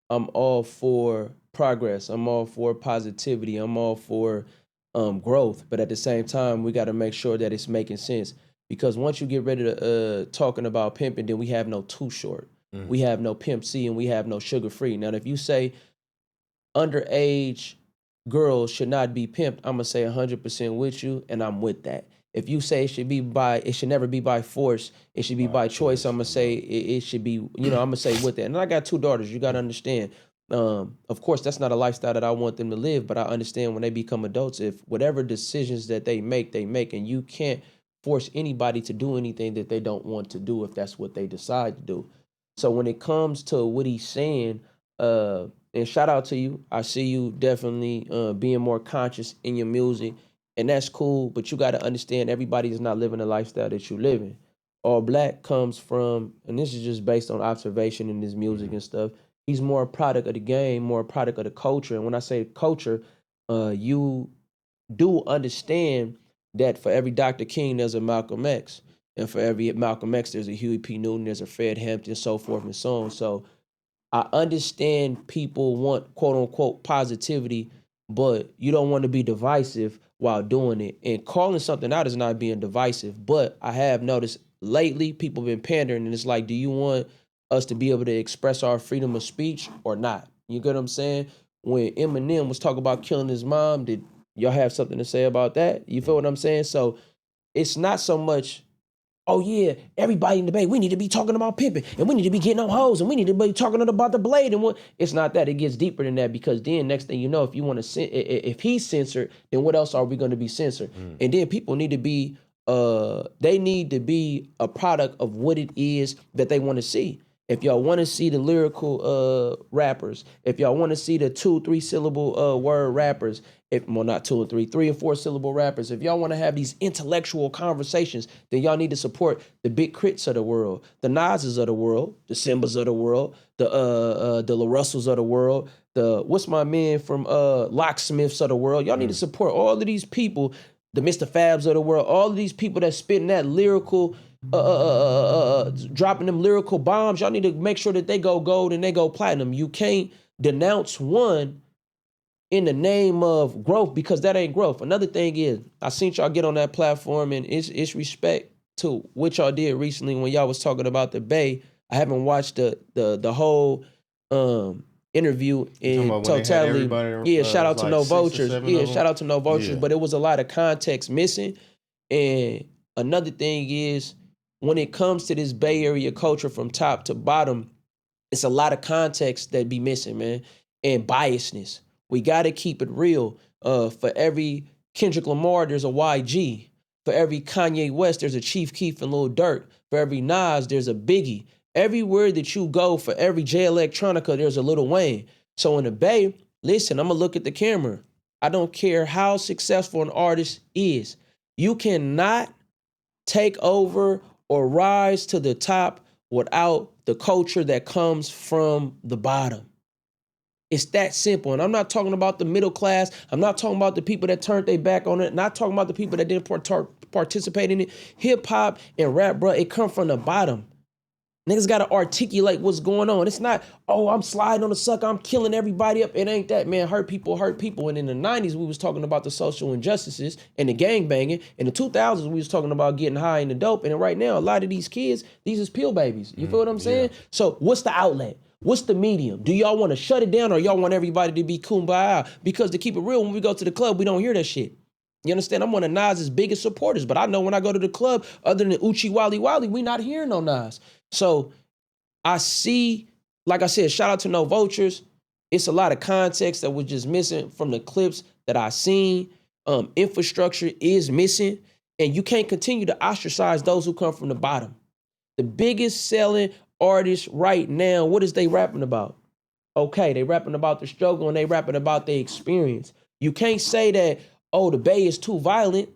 I'm all for progress. I'm all for positivity. I'm all for growth. But at the same time, we got to make sure that it's making sense. Because once you get ready to talking about pimping, then we have no Too Short. Mm. We have no Pimp C and we have no Sugar Free. Now, if you say underage girls should not be pimped, I'm going to say 100% with you, and I'm with that. If you say it should never be by force, it should be by choice, I'm going to say it should be, I'm going to say with that. And I got 2 daughters, you got to understand. Of course, that's not a lifestyle that I want them to live, but I understand when they become adults, if whatever decisions that they make, and you can't force anybody to do anything that they don't want to do if that's what they decide to do. So when it comes to what he's saying, and shout out to you, I see you definitely being more conscious in your music, and that's cool, but you got to understand everybody is not living the lifestyle that you live in. All Black comes from, and this is just based on observation in his music and stuff, he's more a product of the game, more a product of the culture. And when I say culture, you do understand that for every Dr. King, there's a Malcolm X. And for every Malcolm X, there's a Huey P. Newton, there's a Fred Hampton, so forth and so on. So I understand people want, quote unquote, positivity, but you don't want to be divisive while doing it. And calling something out is not being divisive. But I have noticed lately people have been pandering, and it's like, do you want us to be able to express our freedom of speech or not? You get what I'm saying? When Eminem was talking about killing his mom, did y'all have something to say about that? You feel what I'm saying? So it's not so much, oh yeah, everybody in the Bay, we need to be talking about pimping, and we need to be getting on hoes, and we need to be talking about the blade. And what? It's not that. It gets deeper than that, because then next thing you know, if you want to, if he's censored, then what else are we going to be censored? And then people need to be, they need to be a product of what it is that they want to see. If y'all want to see the lyrical rappers, if y'all want to see the 2-3 syllable word rappers, not 2 and 3, 3 and 4 syllable rappers, if y'all want to have these intellectual conversations, then y'all need to support the Big Crits of the world, the Nas's of the world, the Simbas of the world, the La Russells of the world, the what's my man from Locksmiths of the world. Y'all need to support all of these people, the Mr. Fabs of the world, all of these people that spitting that lyrical. Dropping them lyrical bombs, y'all need to make sure that they go gold and they go platinum. You can't denounce one in the name of growth because that ain't growth. Another thing is, I seen y'all get on that platform and it's respect to what y'all did recently when y'all was talking about the Bay. I haven't watched the whole interview in totality. Yeah, shout out to No Vultures. Yeah, shout out to No Vultures. But it was a lot of context missing. And another thing is, when it comes to this Bay Area culture from top to bottom, it's a lot of context that be missing, man, and biasness. We got to keep it real. For every Kendrick Lamar, there's a YG. For every Kanye West, there's a Chief Keef and Lil Durk. For every Nas, there's a Biggie. Everywhere that you go, for every J Electronica, there's a Lil Wayne. So in the Bay, listen, I'm going to look at the camera. I don't care how successful an artist is. You cannot take over or rise to the top without the culture that comes from the bottom. It's that simple. And I'm not talking about the middle class. I'm not talking about the people that turned their back on it. Not talking about the people that didn't participate in it. Hip hop and rap, bro, it come from the bottom. Niggas got to articulate what's going on. It's not, oh, I'm sliding on the sucker, I'm killing everybody up. It ain't that, man. Hurt people, hurt people. And in the 90s, we was talking about the social injustices and the gang banging. In the 2000s, we was talking about getting high in the dope. And right now, a lot of these kids, these is pill babies. You feel what I'm saying? Yeah. So what's the outlet? What's the medium? Do y'all want to shut it down or y'all want everybody to be kumbaya? Because to keep it real, when we go to the club, we don't hear that shit. You understand? I'm one of Nas's biggest supporters, but I know when I go to the club, other than Uchi Wally Wally, we not hearing no Nas. So I see, like I said, shout out to No Vultures. It's a lot of context that was just missing from the clips that I seen. Infrastructure is missing, and you can't continue to ostracize those who come from the bottom. The biggest selling artists right now, what is they rapping about? Okay, they rapping about the struggle and they rapping about their experience. You can't say that, oh, the Bay is too violent.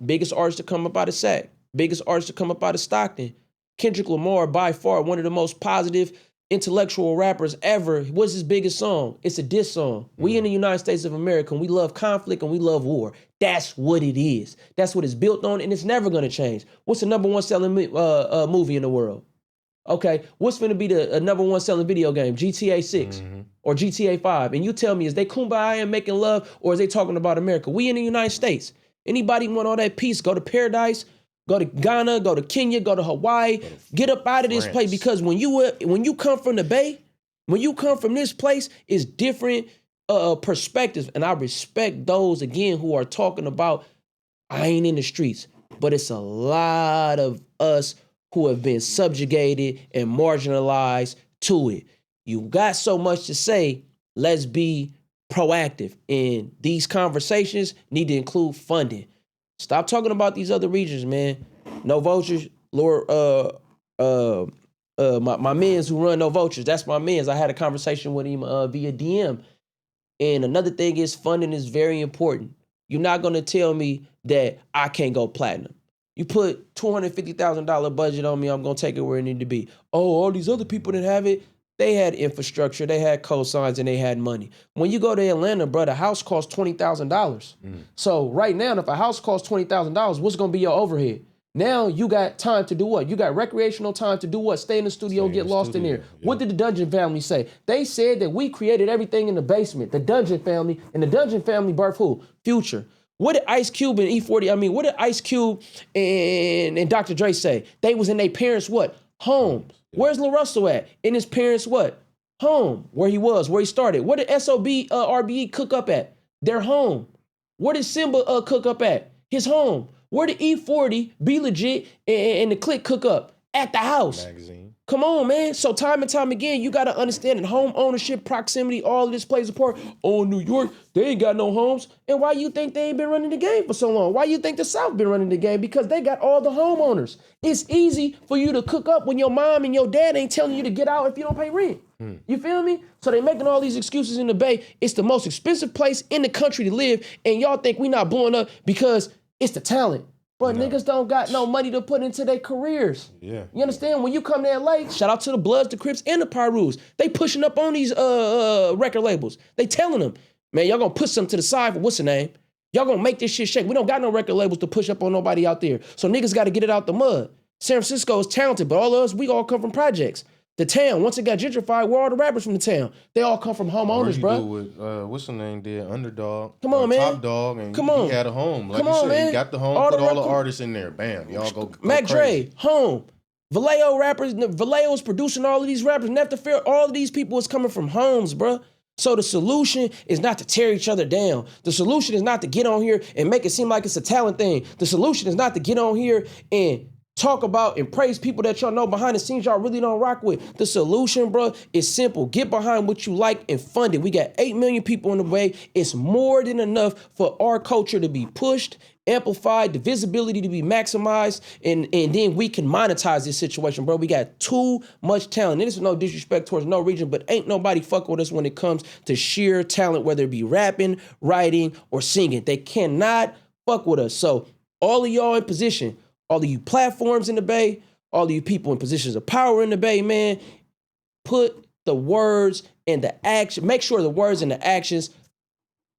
Biggest artist to come up out of Sac. Biggest artist to come up out of Stockton. Kendrick Lamar, by far, one of the most positive intellectual rappers ever. What's his biggest song? It's a diss song. We in the United States of America, and we love conflict and we love war. That's what it is. That's what it's built on, and it's never going to change. What's the number one selling movie in the world? Okay, what's going to be the number one selling video game? GTA 6 or GTA 5. And you tell me, is they kumbaya and making love, or is they talking about America? We in the United States. Anybody want all that peace, go to paradise. Go to Ghana, go to Kenya, go to Hawaii, get up out of this place, because when you come from the Bay, when you come from this place, it's different perspectives. And I respect those, again, who are talking about, I ain't in the streets, but it's a lot of us who have been subjugated and marginalized to it. You got so much to say, let's be proactive. And these conversations need to include funding. Stop talking about these other regions, man. No Vultures, Lord, my mans who run No Vultures, that's my mans. I had a conversation with him via DM. And another thing is, funding is very important. You're not gonna tell me that I can't go platinum. You put $250,000 budget on me, I'm gonna take it where it need to be. Oh, all these other people that have it, they had infrastructure, they had cosigns, and they had money. When you go to Atlanta, bro, the house costs $20,000. So right now, if a house costs $20,000, what's gonna be your overhead? Now you got time to do what? You got recreational time to do what? Stay in the studio, get lost in there. Yeah. What did the Dungeon family say? They said that we created everything in the basement. The Dungeon family, and the Dungeon family birthed who? Future. What did Ice Cube and E40, what did Ice Cube and Dr. Dre say? They was in their parents' what? Home. Where's Lil Russell at? In his parents' what? Home. Where he was, where he started. Where did SOB, RBE cook up at? Their home. Where did Simba cook up at? His home. Where did E40 be legit and the clique cook up? At the house. Magazine. Come on, man. So time and time again, you got to understand that home ownership, proximity, all of this plays a part. Oh, New York, they ain't got no homes. And why you think they ain't been running the game for so long? Why you think the South been running the game? Because they got all the homeowners. It's easy for you to cook up when your mom and your dad ain't telling you to get out if you don't pay rent. You feel me? So they making all these excuses in the Bay. It's the most expensive place in the country to live. And y'all think we not blowing up because it's the talent. But niggas don't got no money to put into their careers. Yeah. You understand? When you come to LA, shout out to the Bloods, the Crips, and the Pyrus. They pushing up on these record labels. They telling them, man, y'all gonna put something to the side for what's the name? Y'all gonna make this shit shake. We don't got no record labels to push up on nobody out there. So niggas gotta get it out the mud. San Francisco is talented, but all of us, we all come from projects. The town, once it got gentrified, where all the rappers from the town? They all come from homeowners, bro. With, what's the name there? Underdog. Come on, man. Top Dog, and Come on. he had a home. Like Come you on, said, man. he got the home, put all the artists in there. Bam, y'all go Mac crazy. Dre, home. Vallejo rappers, Vallejo's producing all of these rappers. Nefta Fair, all of these people is coming from homes, bro. So the solution is not to tear each other down. The solution is not to get on here and make it seem like it's a talent thing. The solution is not to get on here and talk about and praise people that y'all know behind the scenes y'all really don't rock with. The solution, bro, is simple. Get behind what you like and fund it. We got 8 million people in the way. It's more than enough for our culture to be pushed, amplified, the visibility to be maximized, and then we can monetize this situation, bro. We got too much talent. And this is no disrespect towards no region, but ain't nobody fuck with us when it comes to sheer talent, whether it be rapping, writing, or singing. They cannot fuck with us. So all of y'all in position, all of you platforms in the Bay, all of you people in positions of power in the Bay, man, put the words and the action, make sure the words and the actions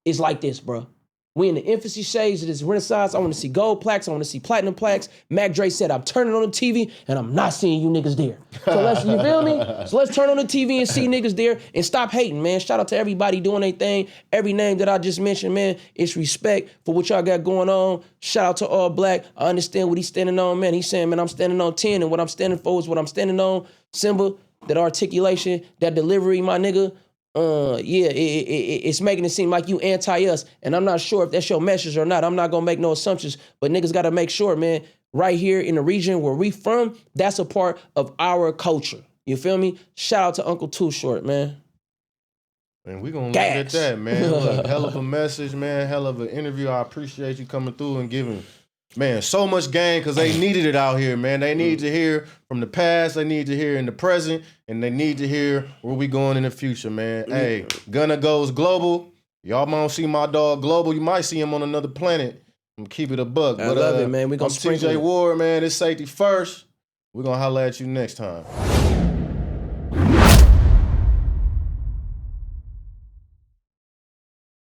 is like this, bro. We in the infancy stage of this renaissance. I want to see gold plaques. I want to see platinum plaques. Mac Dre said, I'm turning on the TV and I'm not seeing you niggas there. So let's, you feel me? So let's turn on the TV and see niggas there and stop hating, man. Shout out to everybody doing their thing. Every name that I just mentioned, man, it's respect for what y'all got going on. Shout out to All Black. I understand what he's standing on, man. He's saying, man, I'm standing on 10 and what I'm standing for is what I'm standing on. Simba, that articulation, that delivery, my nigga. It's making it seem like you anti-us, and I'm not sure if that's your message or not. I'm not gonna make no assumptions, but niggas gotta make sure, man, right here in the region where we from, that's a part of our culture. You feel me? Shout out to Uncle Too Short, man. And we gonna leave it at that, man. Look, hell of a message, man. Hell of an interview. I appreciate you coming through and giving, man, so much game because they needed it out here, man. They need to hear from the past, they need to hear in the present, and they need to hear where we going in the future, man. Hey, GunnaGoesGlobal. Y'all might see my dog Global. You might see him on another planet. I'm keep it a buck. I love it, man. We gonna I'm TJ Ward, man. It's safety first. We're gonna holler at you next time.